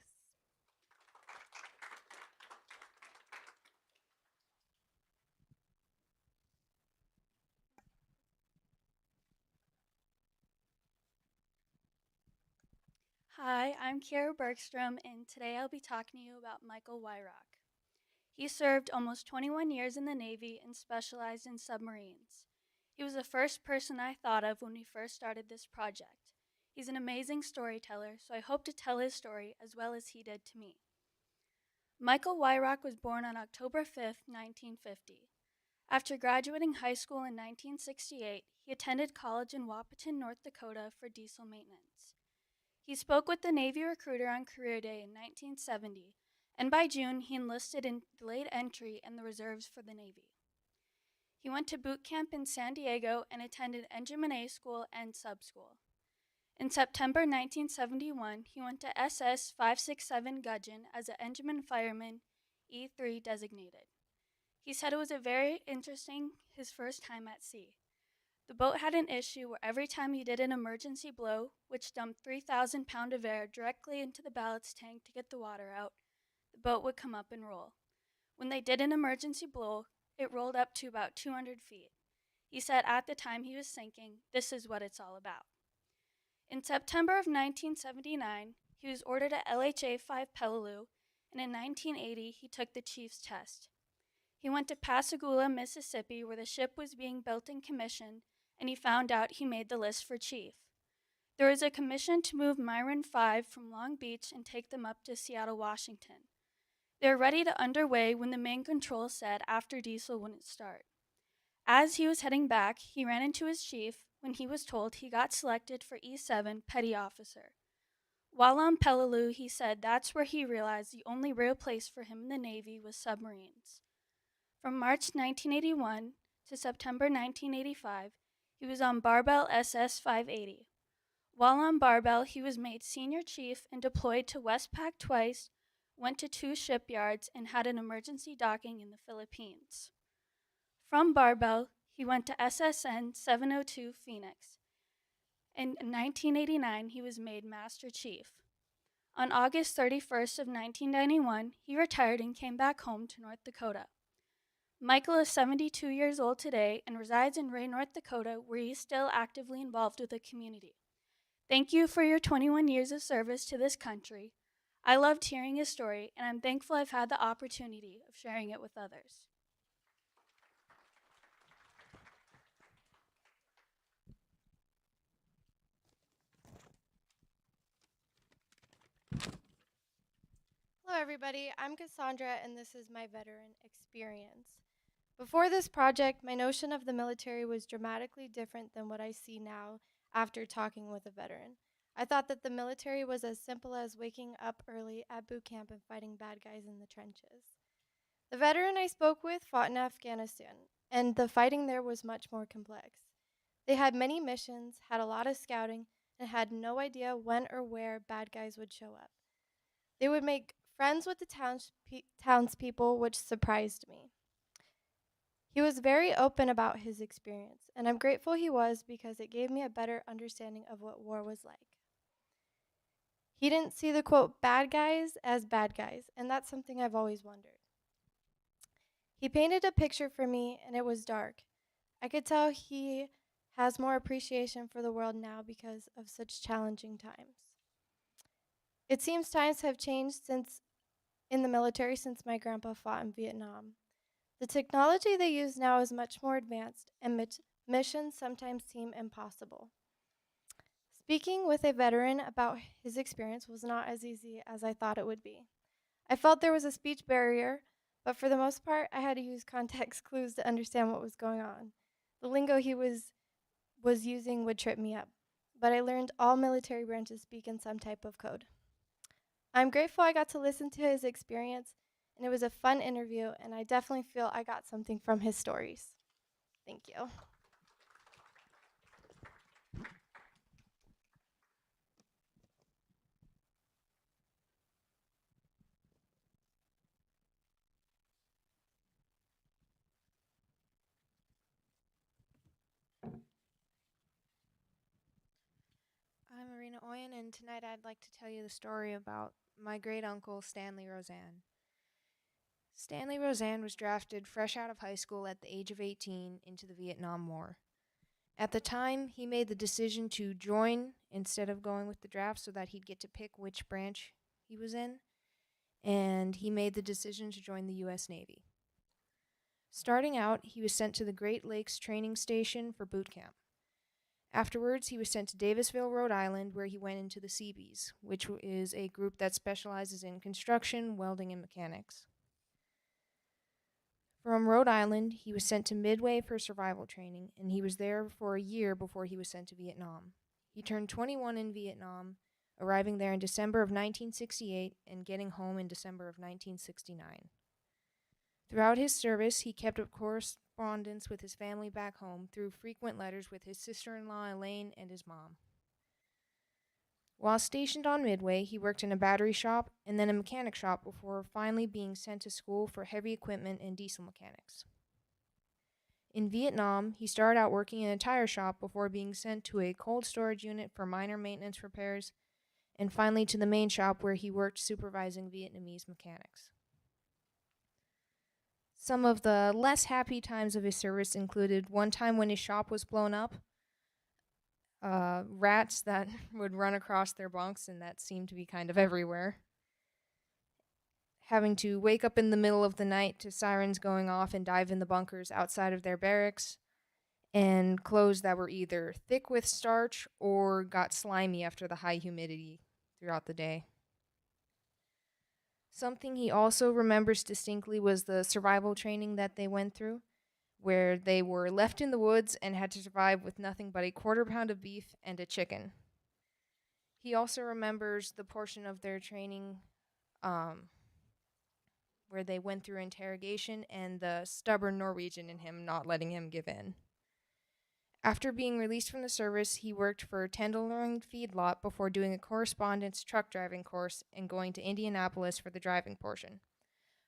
Hi, I'm Kiara Bergstrom, and today I'll be talking to you about Michael Wyrock. He served almost 21 years in the Navy and specialized in submarines. He was the first person I thought of when we first started this project. He's an amazing storyteller, so I hope to tell his story as well as he did to me. Michael Wyrock was born on October 5, 1950. After graduating high school in 1968, he attended college in Wahpeton, North Dakota for diesel maintenance. He spoke with the Navy recruiter on career day in 1970, and by June he enlisted in delayed entry and the reserves for the Navy. He went to boot camp in San Diego and attended Engineman A School and Sub School. In September 1971, he went to SS 567 Gudgeon as an Engineman Fireman E3 designated. He said it was a very interesting his first time at sea. The boat had an issue where every time he did an emergency blow, which dumped 3,000 pounds of air directly into the ballast tank to get the water out, the boat would come up and roll. When they did an emergency blow, it rolled up to about 200 feet. He said at the time he was thinking, this is what it's all about. In September of 1979, he was ordered at LHA 5 Peleliu, and in 1980 he took the Chief's test. He went to Pascagoula, Mississippi, where the ship was being built and commissioned, and he found out he made the list for Chief. There was a commission to move Myron 5 from Long Beach and take them up to Seattle, Washington. They were ready to underway when the main control said after diesel wouldn't start. As he was heading back, he ran into his chief when he was told he got selected for E7 Petty Officer. While on Peleliu, he said that's where he realized the only real place for him in the Navy was submarines. From March 1981 to September 1985, he was on Barbell SS 580. While on Barbell, he was made senior chief and deployed to Westpac twice, went to 2 shipyards, and had an emergency docking in the Philippines. From Barbell, he went to SSN 702 Phoenix. In 1989, he was made Master Chief. On August 31st of 1991, he retired and came back home to North Dakota. Michael is 72 years old today and resides in Ray, North Dakota, where he is still actively involved with the community. Thank you for your 21 years of service to this country. I loved hearing his story, and I'm thankful I've had the opportunity of sharing it with others. Hello, everybody. I'm Cassandra, and this is my veteran experience. Before this project, my notion of the military was dramatically different than what I see now after talking with a veteran. I thought that the military was as simple as waking up early at boot camp and fighting bad guys in the trenches. The veteran I spoke with fought in Afghanistan, and the fighting there was much more complex. They had many missions, had a lot of scouting, and had no idea when or where bad guys would show up. They would make friends with the townspeople, which surprised me. He was very open about his experience, and I'm grateful he was because it gave me a better understanding of what war was like. He didn't see the quote bad guys as bad guys, and that's something I've always wondered. He painted a picture for me, and it was dark. I could tell he has more appreciation for the world now because of such challenging times. It seems times have changed in the military since my grandpa fought in Vietnam. The technology they use now is much more advanced, and missions sometimes seem impossible. Speaking with a veteran about his experience was not as easy as I thought it would be. I felt there was a speech barrier, but for the most part, I had to use context clues to understand what was going on. The lingo he was using would trip me up, but I learned all military branches speak in some type of code. I'm grateful I got to listen to his experience, and it was a fun interview, and I definitely feel I got something from his stories. Thank you. I'm Marina Oyen, and tonight I'd like to tell you the story about my great uncle, Stanley Roseanne. Stanley Roseanne was drafted fresh out of high school at the age of 18 into the Vietnam War. At the time, he made the decision to join instead of going with the draft so that he'd get to pick which branch he was in, and he made the decision to join the U.S. Navy. Starting out, he was sent to the Great Lakes Training Station for boot camp. Afterwards, he was sent to Davisville, Rhode Island, where he went into the Seabees, which is a group that specializes in construction, welding, and mechanics. From Rhode Island, he was sent to Midway for survival training, and he was there for a year before he was sent to Vietnam. He turned 21 in Vietnam, arriving there in December of 1968 and getting home in December of 1969. Throughout his service, he kept up correspondence with his family back home through frequent letters with his sister-in-law Elaine and his mom. While stationed on Midway, he worked in a battery shop and then a mechanic shop before finally being sent to school for heavy equipment and diesel mechanics. In Vietnam, he started out working in a tire shop before being sent to a cold storage unit for minor maintenance repairs, and finally to the main shop where he worked supervising Vietnamese mechanics. Some of the less happy times of his service included one time when his shop was blown up, rats that would run across their bunks, and that seemed to be kind of everywhere. Having to wake up in the middle of the night to sirens going off and dive in the bunkers outside of their barracks, and clothes that were either thick with starch or got slimy after the high humidity throughout the day. Something he also remembers distinctly was the survival training that they went through, where they were left in the woods and had to survive with nothing but a quarter pound of beef and a chicken. He also remembers the portion of their training where they went through interrogation and the stubborn Norwegian in him not letting him give in. After being released from the service, he worked for a tenderloin feedlot before doing a correspondence truck driving course and going to Indianapolis for the driving portion.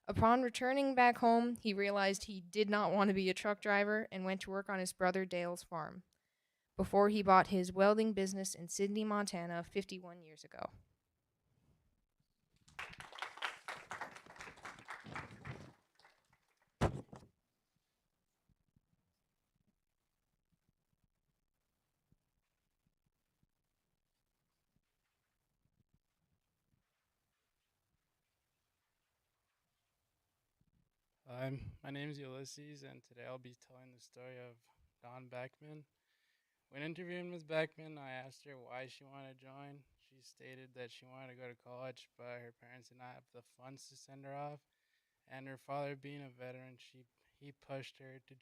Upon returning back home, he realized he did not want to be a truck driver and went to work on his brother Dale's farm before he bought his welding business in Sidney, Montana 51 years ago. My name is Ulysses, and today I'll be telling the story of Dawn Beckman. When interviewing Ms. Beckman, I asked her why she wanted to join. She stated that she wanted to go to college, but her parents did not have the funds to send her off. And her father, being a veteran, he pushed her to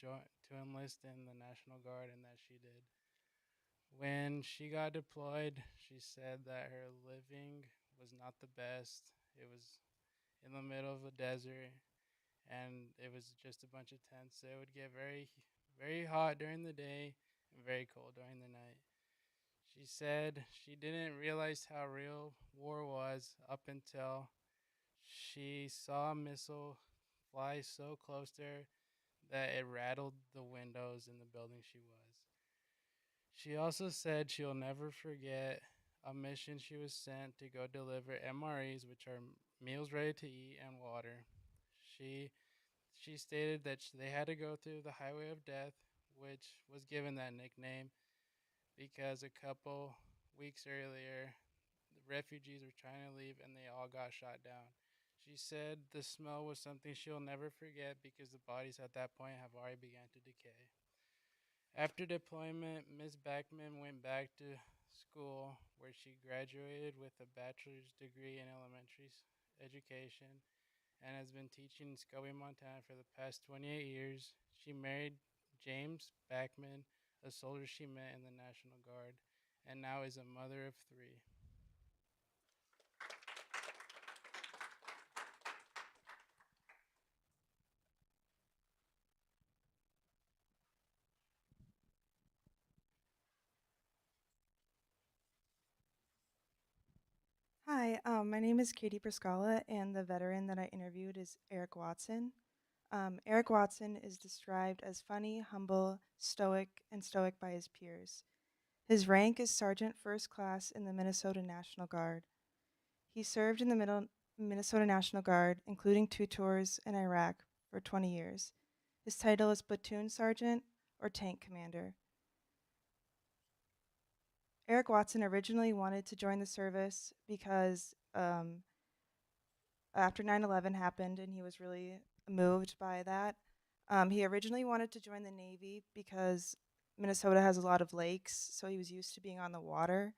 enlist in the National Guard, and that she did. When she got deployed, she said that her living was not the best. It was in the middle of the desert, and it was just a bunch of tents. So it would get very hot during the day and very cold during the night. She said she didn't realize how real war was up until she saw a missile fly so close to her that it rattled the windows in the building she was. She also said she'll never forget a mission she was sent to go deliver MREs, which are meals ready to eat, and water. She stated that they had to go through the highway of death, which was given that nickname because a couple weeks earlier, the refugees were trying to leave and they all got shot down. She said the smell was something she'll never forget because the bodies at that point have already begun to decay. After deployment, Ms. Beckman went back to school where she graduated with a bachelor's degree in elementary education and has been teaching in Scobie, Montana for the past 28 years. She married James Beckman, a soldier she met in the National Guard, and now is a mother of 3. Hi, my name is Katie Priscala, and the veteran that I interviewed is Eric Watson. Eric Watson is described as funny, humble, stoic by his peers. His rank is Sergeant First Class in the Minnesota National Guard. He served in the Minnesota National Guard, including 2 tours in Iraq for 20 years. His title is Platoon Sergeant or Tank Commander. Eric Watson originally wanted to join the service because after 9/11 happened and he was really moved by that. He originally wanted to join the Navy because Minnesota has a lot of lakes, so he was used to being on the water.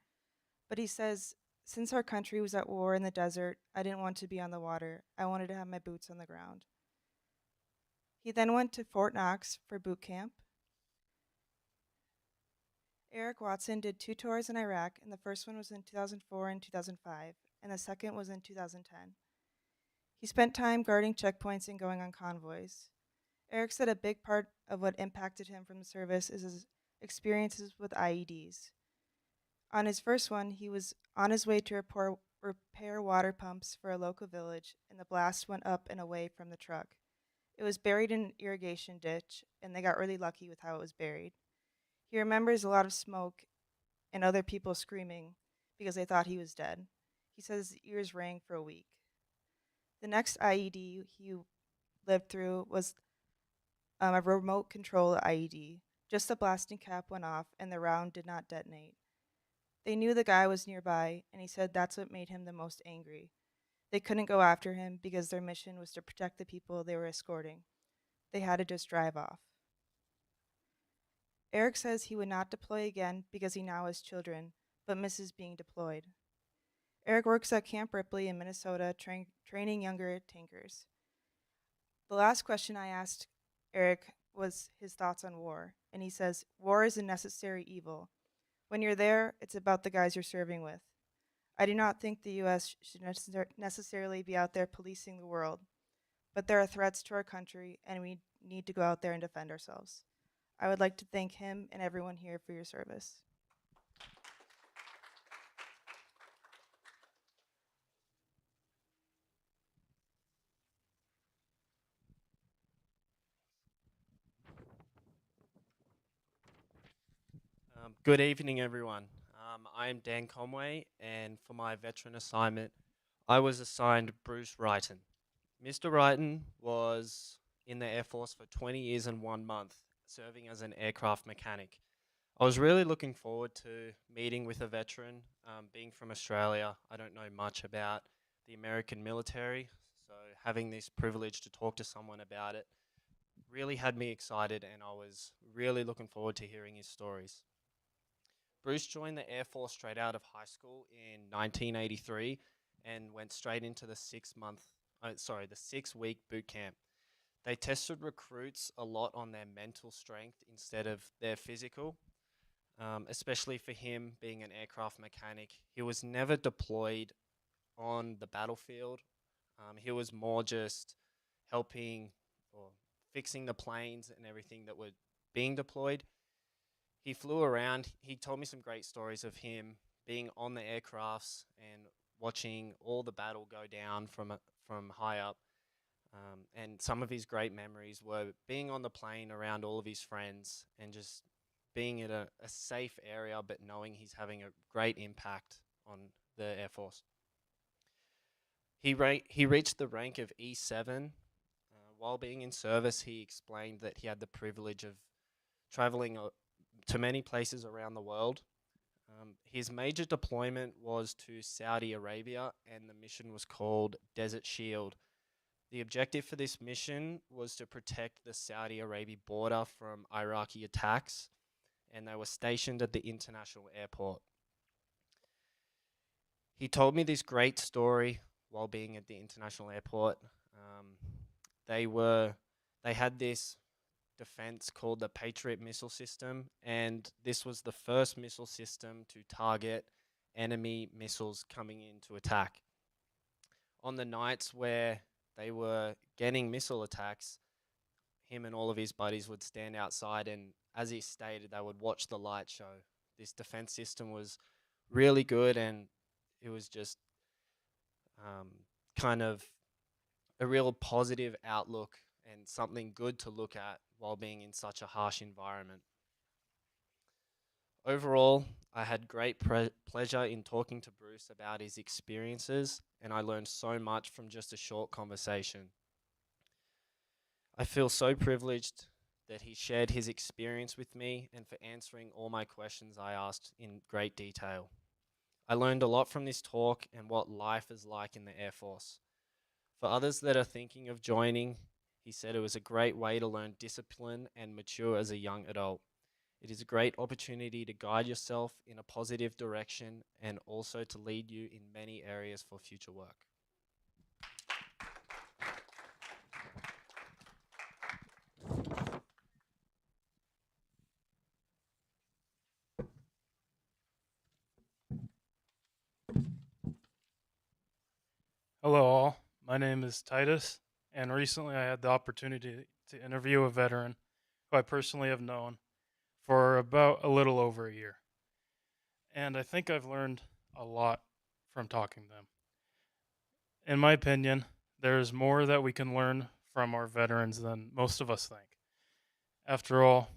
But he says, since our country was at war in the desert, I didn't want to be on the water. I wanted to have my boots on the ground. He then went to Fort Knox for boot camp. Eric Watson did 2 tours in Iraq, and the first one was in 2004 and 2005, and the second was in 2010. He spent time guarding checkpoints and going on convoys. Eric said a big part of what impacted him from the service is his experiences with IEDs. On his first one, he was on his way to repair water pumps for a local village, and the blast went up and away from the truck. It was buried in an irrigation ditch, and they got really lucky with how it was buried. He remembers a lot of smoke and other people screaming because they thought he was dead. He says his ears rang for a week. The next IED he lived through was a remote control IED. Just the blasting cap went off and the round did not detonate. They knew the guy was nearby, and he said that's what made him the most angry. They couldn't go after him because their mission was to protect the people they were escorting. They had to just drive off. Eric says he would not deploy again because he now has children, but misses being deployed. Eric works at Camp Ripley in Minnesota, training younger tankers. The last question I asked Eric was his thoughts on war, and he says, war is a necessary evil. When you're there, it's about the guys you're serving with. I do not think the U.S. should necessarily be out there policing the world, but there are threats to our country, and we need to go out there and defend ourselves. I would like to thank him and everyone here for your service. Good evening, everyone. I'm Dan Conway, and for my veteran assignment, I was assigned Bruce Wrighton. Mr. Wrighton was in the Air Force for 20 years and 1 month, serving as an aircraft mechanic. I was really looking forward to meeting with a veteran. Being from Australia, I don't know much about the American military, so having this privilege to talk to someone about it really had me excited, and I was really looking forward to hearing his stories. Bruce joined the Air Force straight out of high school in 1983 and went straight into the 6-week boot camp. They tested recruits a lot on their mental strength instead of their physical, especially for him being an aircraft mechanic. He was never deployed on the battlefield. He was more just helping or fixing the planes and everything that were being deployed. He flew around. He told me some great stories of him being on the aircrafts and watching all the battle go down from high up. And some of his great memories were being on the plane around all of his friends and just being in a safe area, but knowing he's having a great impact on the Air Force. He reached the rank of E7. While being in service, he explained that he had the privilege of traveling to many places around the world. His major deployment was to Saudi Arabia, and the mission was called Desert Shield. The objective for this mission was to protect the Saudi Arabia border from Iraqi attacks, and they were stationed at the international airport. He told me this great story while being at the international airport. They had this defense called the Patriot missile system, and this was the first missile system to target enemy missiles coming in to attack. On the nights where they were getting missile attacks, him and all of his buddies would stand outside, and as he stated, they would watch the light show. This defense system was really good, and it was just kind of a real positive outlook and something good to look at while being in such a harsh environment. Overall, I had great pleasure in talking to Bruce about his experiences, and I learned so much from just a short conversation. I feel so privileged that he shared his experience with me and for answering all my questions I asked in great detail. I learned a lot from this talk and what life is like in the Air Force. For others that are thinking of joining, he said it was a great way to learn discipline and mature as a young adult. It is a great opportunity to guide yourself in a positive direction and also to lead you in many areas for future work. Hello all, my name is Titus, and recently I had the opportunity to interview a veteran who I personally have known for about a little over a year. And I think I've learned a lot from talking to them. In my opinion, there's more that we can learn from our veterans than most of us think. After all,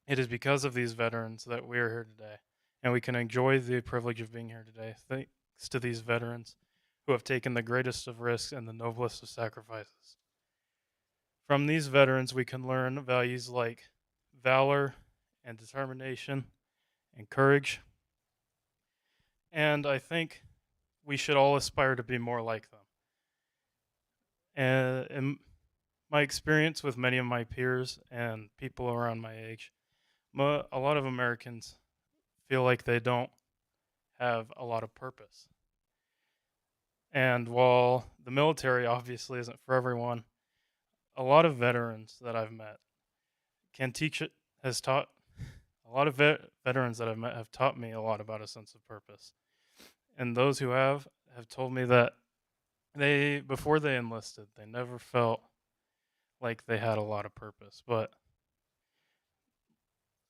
it is because of these veterans that we are here today, and we can enjoy the privilege of being here today thanks to these veterans who have taken the greatest of risks and the noblest of sacrifices. From these veterans, we can learn values like valor and determination and courage. And I think we should all aspire to be more like them. And in my experience with many of my peers and people around my age, a lot of Americans feel like they don't have a lot of purpose. And while the military obviously isn't for everyone, a lot of veterans that I've met a lot of veterans that I've met have taught me a lot about a sense of purpose. And those who have told me that before they enlisted, they never felt like they had a lot of purpose. But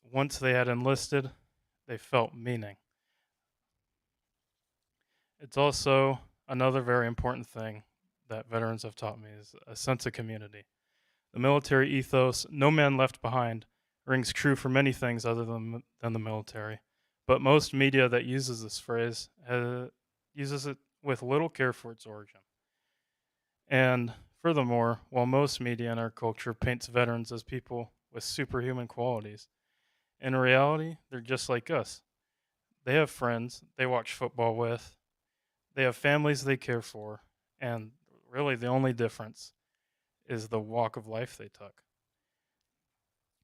once they had enlisted, they felt meaning. It's also another very important thing that veterans have taught me is a sense of community. The military ethos, no man left behind, rings true for many things other than the military. But most media that uses this phrase uses it with little care for its origin. And furthermore, while most media in our culture paints veterans as people with superhuman qualities, in reality, they're just like us. They have friends they watch football with, they have families they care for, and really the only difference is the walk of life they took.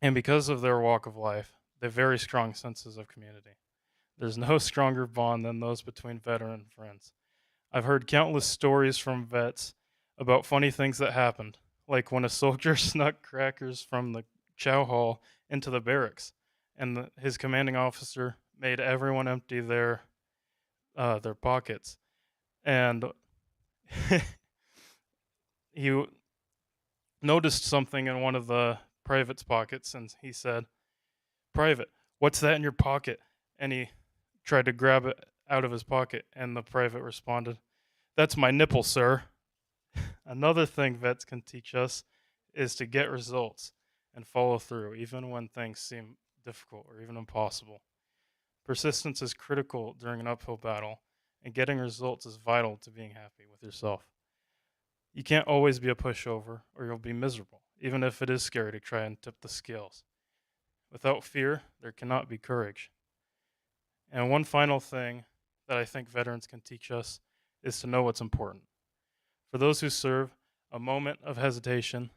And because of their walk of life, they have very strong senses of community. There's no stronger bond than those between veteran and friends. I've heard countless stories from vets about funny things that happened, like when a soldier snuck crackers from the chow hall into the barracks, and his commanding officer made everyone empty their pockets, and he noticed something in one of the private's pockets, and he said, "Private, what's that in your pocket?" And he tried to grab it out of his pocket, and the private responded, "That's my nipple, sir." Another thing vets can teach us is to get results and follow through, even when things seem difficult or even impossible. Persistence is critical during an uphill battle, and getting results is vital to being happy with yourself. You can't always be a pushover, or you'll be miserable, even if it is scary to try and tip the scales. Without fear, there cannot be courage. And one final thing that I think veterans can teach us is to know what's important. For those who serve, a moment of hesitation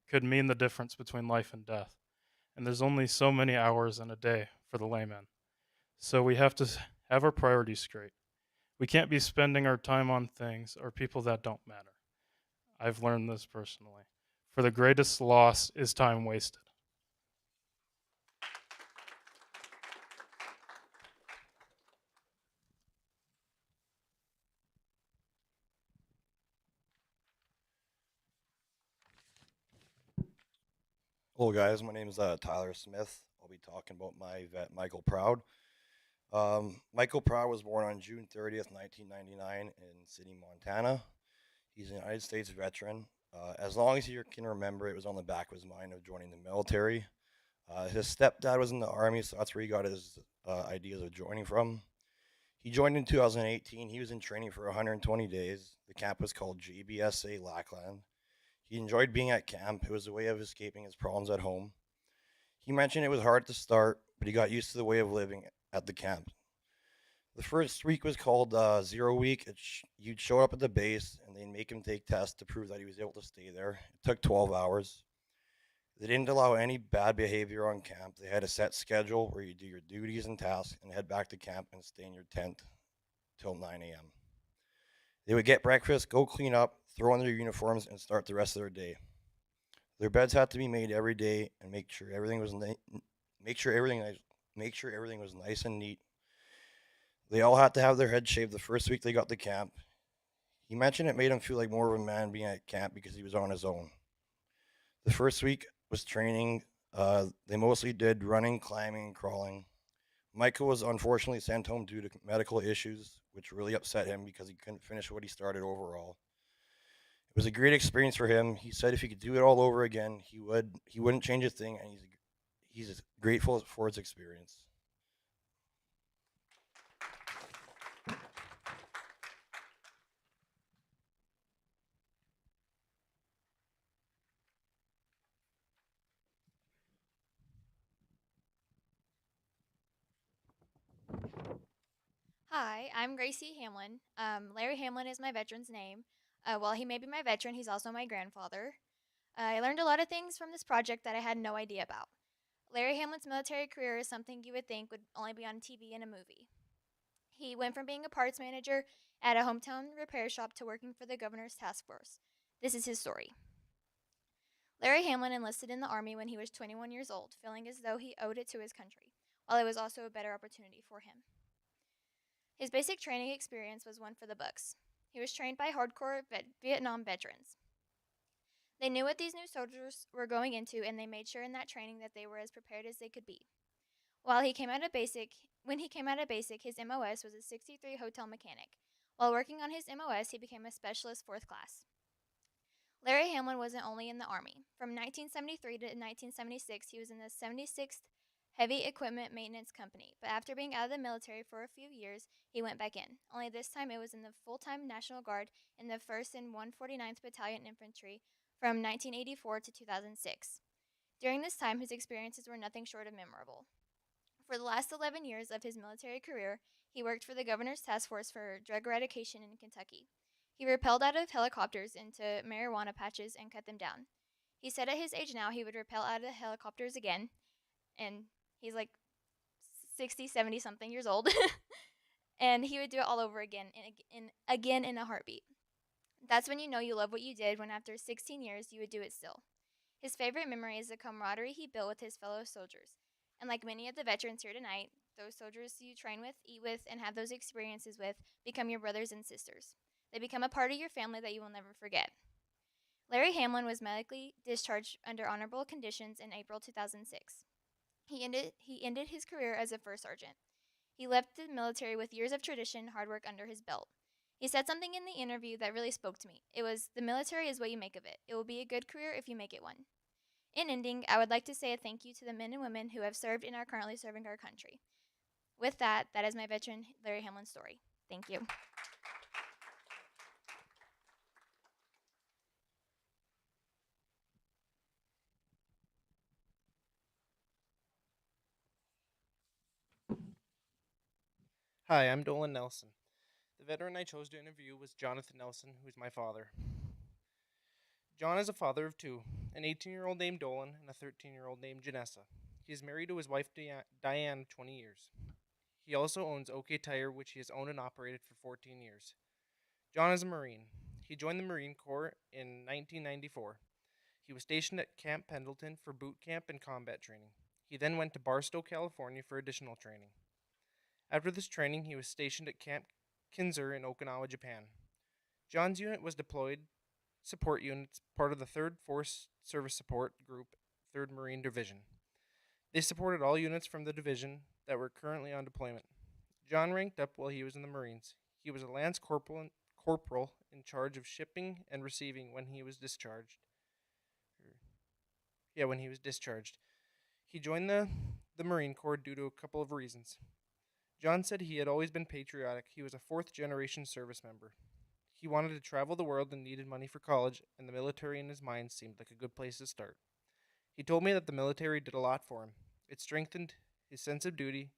could mean the difference between life and death. And there's only so many hours in a day for the layman. So we have to have our priorities straight. We can't be spending our time on things or people that don't matter. I've learned this personally. For the greatest loss is time wasted. Hello, guys. My name is Tyler Smith. I'll be talking about my vet, Michael Proud. Michael Proud was born on June 30th, 1999, in Sidney, Montana. He's a United States veteran. As long as he can remember, it was on the back of his mind of joining the military. His stepdad was in the Army, so that's where he got his ideas of joining from. He joined in 2018. He was in training for 120 days. The camp was called JBSA Lackland. He enjoyed being at camp. It was a way of escaping his problems at home. He mentioned it was hard to start, but he got used to the way of living at the camp. The first week was called 0 week. You'd show up at the base, and they'd make him take tests to prove that he was able to stay there. It took 12 hours. They didn't allow any bad behavior on camp. They had a set schedule where you do your duties and tasks and head back to camp and stay in your tent till 9 a.m. They would get breakfast, go clean up, throw on their uniforms, and start the rest of their day. Their beds had to be made every day and make sure everything was nice and neat. They all had to have their heads shaved the first week they got to camp. He mentioned it made him feel like more of a man being at camp because he was on his own. The first week was training. They mostly did running, climbing, and crawling. Michael was unfortunately sent home due to medical issues, which really upset him because he couldn't finish what he started overall. It was a great experience for him. He said if he could do it all over again, he would. He wouldn't change a thing, and he's grateful for his experience. Hi, I'm Gracie Hamlin. Larry Hamlin is my veteran's name. While he may be my veteran, he's also my grandfather. I learned a lot of things from this project that I had no idea about. Larry Hamlin's military career is something you would think would only be on TV and a movie. He went from being a parts manager at a hometown repair shop to working for the governor's task force. This is his story. Larry Hamlin enlisted in the Army when he was 21 years old, feeling as though he owed it to his country, while it was also a better opportunity for him. His basic training experience was one for the books. He was trained by hardcore Vietnam veterans. They knew what these new soldiers were going into, and they made sure in that training that they were as prepared as they could be. While he came out of basic, when he came out of basic, his MOS was a 63 hotel mechanic. While working on his MOS, he became a specialist fourth class. Larry Hamlin wasn't only in the Army. From 1973 to 1976, he was in the 76th Heavy Equipment Maintenance Company, but after being out of the military for a few years, he went back in. Only this time it was in the full-time National Guard in the 1st and 149th Battalion Infantry from 1984 to 2006. During this time, his experiences were nothing short of memorable. For the last 11 years of his military career, he worked for the Governor's Task Force for Drug Eradication in Kentucky. He rappelled out of helicopters into marijuana patches and cut them down. He said at his age now he would rappel out of helicopters again, and he's like 60, 70 something years old, and he would do it all over again again in a heartbeat. That's when you know you love what you did, when after 16 years you would do it still. His favorite memory is the camaraderie he built with his fellow soldiers. And like many of the veterans here tonight, those soldiers you train with, eat with, and have those experiences with become your brothers and sisters. They become a part of your family that you will never forget. Larry Hamlin was medically discharged under honorable conditions in April 2006. He ended his career as a first sergeant. He left the military with years of tradition, hard work under his belt. He said something in the interview that really spoke to me. It was, "The military is what you make of it. It will be a good career if you make it one." In ending, I would like to say a thank you to the men and women who have served and are currently serving our country. With that, that is my veteran Larry Hamlin's story. Thank you. Hi, I'm Dolan Nelson. The veteran I chose to interview was Jonathan Nelson, who's my father. John is a father of two, an 18-year-old named Dolan and a 13-year-old named Janessa. He is married to his wife Diane of 20 years. He also owns OK Tire, which he has owned and operated for 14 years. John is a Marine. He joined the Marine Corps in 1994. He was stationed at Camp Pendleton for boot camp and combat training. He then went to Barstow, California for additional training. After this training, he was stationed at Camp Kinzer in Okinawa, Japan. John's unit was deployed support units, part of the 3rd Force Service Support Group, 3rd Marine Division. They supported all units from the division that were currently on deployment. John ranked up while he was in the Marines. He was a Lance Corporal in charge of shipping and receiving when he was discharged. He joined the Marine Corps due to a couple of reasons. John said he had always been patriotic. He was a 4th-generation service member. He wanted to travel the world and needed money for college, and the military in his mind seemed like a good place to start. He told me that the military did a lot for him. It strengthened his sense of duty,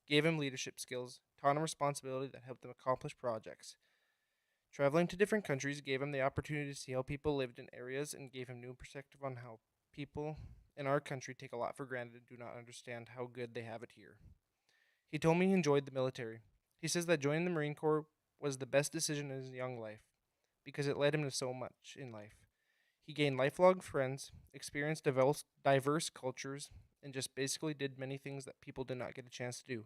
gave him leadership skills, taught him responsibility that helped him accomplish projects. Traveling to different countries gave him the opportunity to see how people lived in areas and gave him new perspective on how people in our country take a lot for granted and do not understand how good they have it here. He told me he enjoyed the military. He says that joining the Marine Corps was the best decision in his young life because it led him to so much in life. He gained lifelong friends, experienced diverse cultures, and just basically did many things that people did not get a chance to do.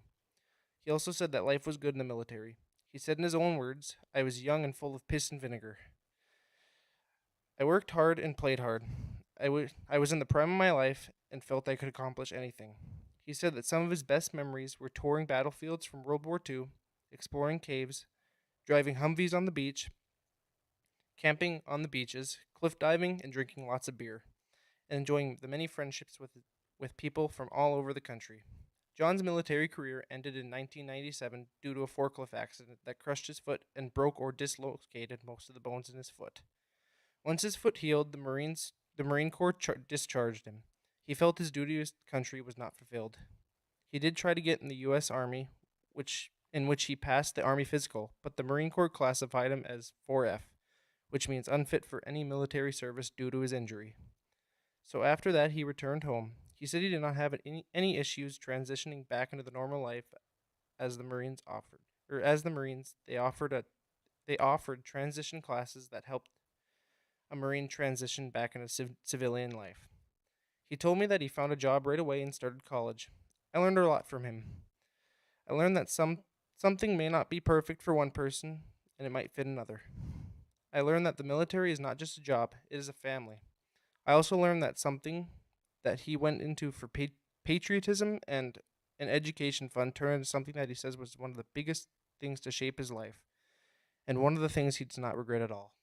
He also said that life was good in the military. He said in his own words, "I was young and full of piss and vinegar. I worked hard and played hard. I was in the prime of my life and felt I could accomplish anything." He said that some of his best memories were touring battlefields from World War II, exploring caves, driving Humvees on the beach, camping on the beaches, cliff diving, and drinking lots of beer, and enjoying the many friendships with people from all over the country. John's military career ended in 1997 due to a forklift accident that crushed his foot and broke or dislocated most of the bones in his foot. Once his foot healed, the Marine Corps discharged him. He felt his duty to his country was not fulfilled. He did try to get in the U.S. Army, in which he passed the Army physical, but the Marine Corps classified him as 4F, which means unfit for any military service due to his injury. So after that, he returned home. He said he did not have any issues transitioning back into the normal life as the Marines offered. They offered transition classes that helped a Marine transition back into civilian life. He told me that he found a job right away and started college. I learned a lot from him. I learned that something may not be perfect for one person, and it might fit another. I learned that the military is not just a job, it is a family. I also learned that something that he went into for patriotism and an education fund turned into something that he says was one of the biggest things to shape his life, and one of the things he does not regret at all.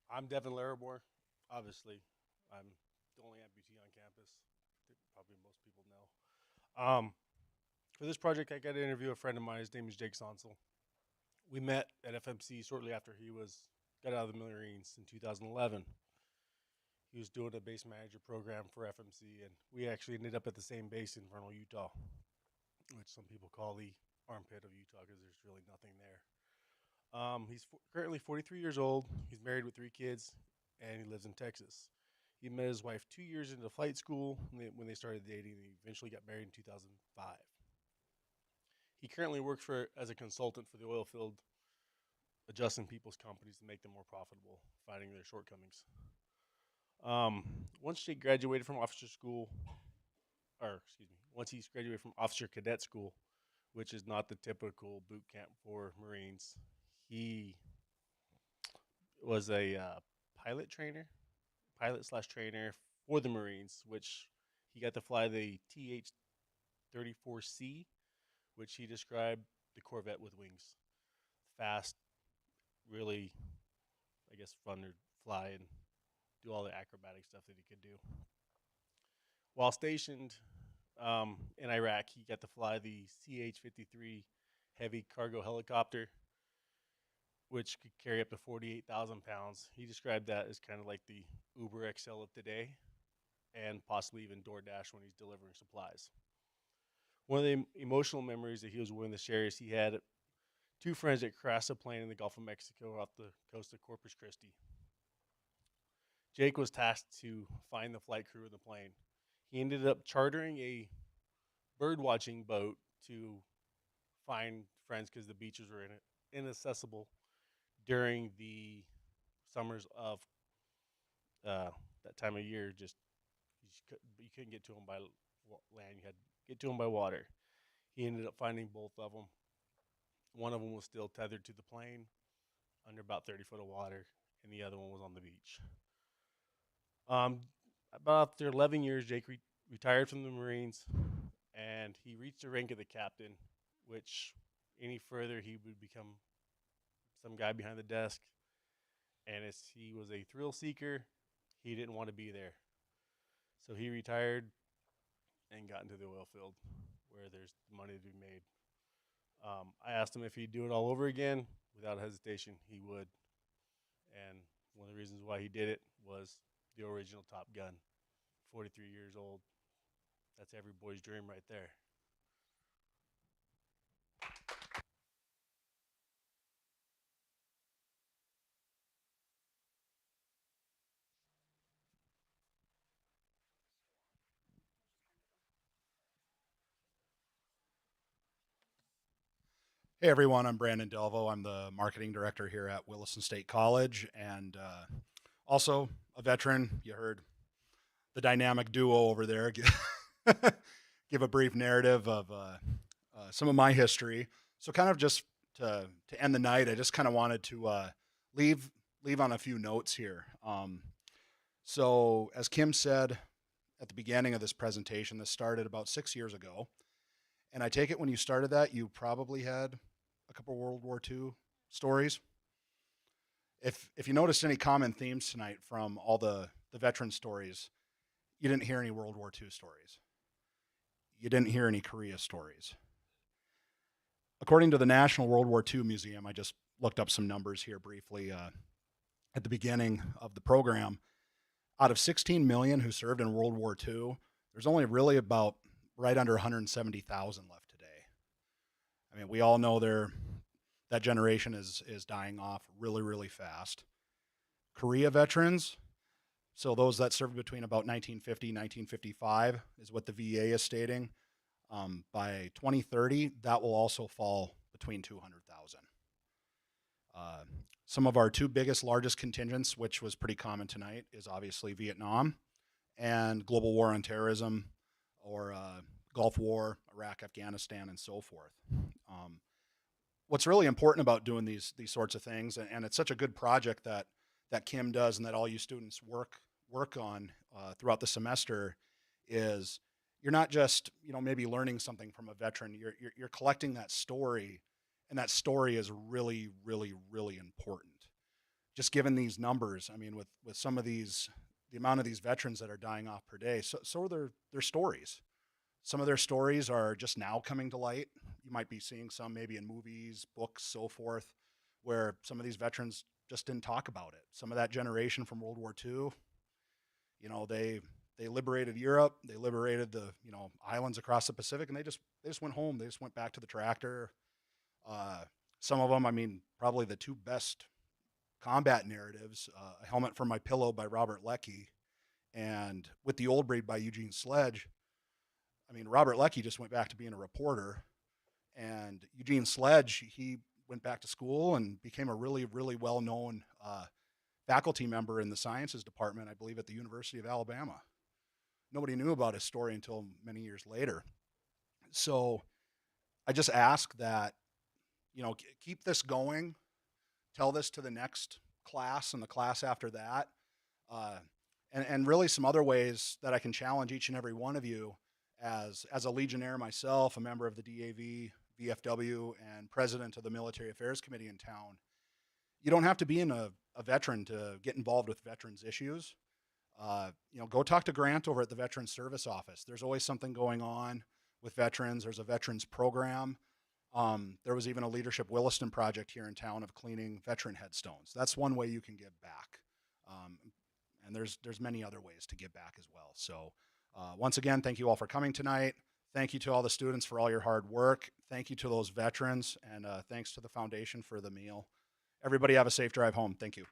I'm Devin Laribor. Obviously, I'm the only amputee on campus. Probably most people know. For this project, I got to interview a friend of mine. His name is Jake Sonsel. We met at FMC shortly after he got out of the Marines in 2011. He was doing a base manager program for FMC, and we actually ended up at the same base in Vernal, Utah, which some people call the armpit of Utah because there's really nothing there. He's currently 43 years old. He's married with 3 kids, and he lives in Texas. He met his wife 2 years into flight school when they started dating. They eventually got married in 2005. He currently works as a consultant for the oil field, adjusting people's companies to make them more profitable, finding their shortcomings. Once he graduated from officer school, once he's graduated from officer cadet school, which is not the typical boot camp for Marines, he was a pilot/trainer for the Marines, which he got to fly the TH-34C, which he described the Corvette with wings. Fast, really, I guess, fun to fly and do all the acrobatic stuff that he could do. While stationed in Iraq, he got to fly the CH-53 heavy cargo helicopter, which could carry up to 48,000 pounds. He described that as kind of like the Uber XL of today, and possibly even DoorDash when he's delivering supplies. One of the emotional memories that he was willing to share is he had 2 friends that crashed a plane in the Gulf of Mexico off the coast of Corpus Christi. Jake was tasked to find the flight crew of the plane. He ended up chartering a bird-watching boat to find friends because the beaches were inaccessible during the summers of that time of year. You couldn't get to them by land. You had to get to them by water. He ended up finding both of them. One of them was still tethered to the plane under about 30 foot of water, and the other one was on the beach. About after 11 years, Jake retired from the Marines, and he reached the rank of the captain, which any further he would become some guy behind the desk. And he was a thrill seeker. He didn't want to be there. So he retired and got into the oil field where there's money to be made. I asked him if he'd do it all over again. Without hesitation, he would. And one of the reasons why he did it was the original Top Gun. 43 years old. That's every boy's dream right there. Hey everyone, I'm Brandon Delvo. I'm the marketing director here at Williston State College, and also a veteran. You heard the dynamic duo over there give a brief narrative of some of my history. So kind of just to end the night, I just kind of wanted to leave on a few notes here. So as Kim said at the beginning of this presentation, this started about 6 years ago. And I take it when you started that, you probably had a couple World War II stories. If you noticed any common themes tonight from all the veteran stories, you didn't hear any World War II stories. You didn't hear any Korea stories. According to the National World War II Museum, I just looked up some numbers here briefly at the beginning of the program. Out of 16 million who served in World War II, there's only really about right under 170,000 left today. I mean, we all know that generation is dying off really, really fast. Korea veterans, so those that served between about 1950 and 1955 is what the VA is stating. By 2030, that will also fall between 200,000. Some of our two biggest, largest contingents, which was pretty common tonight, is obviously Vietnam and global war on terrorism, or Gulf War, Iraq, Afghanistan, and so forth. What's really important about doing these sorts of things, and it's such a good project that Kim does and that all you students work on throughout the semester, is you're not just maybe learning something from a veteran. You're collecting that story, and that story is really, really, really important. Just given these numbers, I mean, with some of these, the amount of these veterans that are dying off per day, so are their stories. Some of their stories are just now coming to light. You might be seeing some maybe in movies, books, so forth, where some of these veterans just didn't talk about it. Some of that generation from World War II, they liberated Europe, they liberated the islands across the Pacific, and they just went home. They just went back to the tractor. Some of them, I mean, probably the two best combat narratives: A Helmet for My Pillow by Robert Leckie, and With the Old Breed by Eugene Sledge. I mean, Robert Leckie just went back to being a reporter, and Eugene Sledge, he went back to school and became a really, really well-known faculty member in the sciences department, I believe, at the University of Alabama. Nobody knew about his story until many years later. So I just ask that, keep this going, tell this to the next class and the class after that, and really some other ways that I can challenge each and every one of you as a Legionnaire myself, a member of the DAV, VFW, and president of the Military Affairs Committee in town. You don't have to be a veteran to get involved with veterans issues. Go talk to Grant over at the Veterans Service Office. There's always something going on with veterans. There's a veterans program. There was even a Leadership Williston project here in town of cleaning veteran headstones. That's one way you can give back. And there's many other ways to give back as well. So once again, thank you all for coming tonight. Thank you to all the students for all your hard work. Thank you to those veterans, and thanks to the foundation for the meal. Everybody have a safe drive home. Thank you.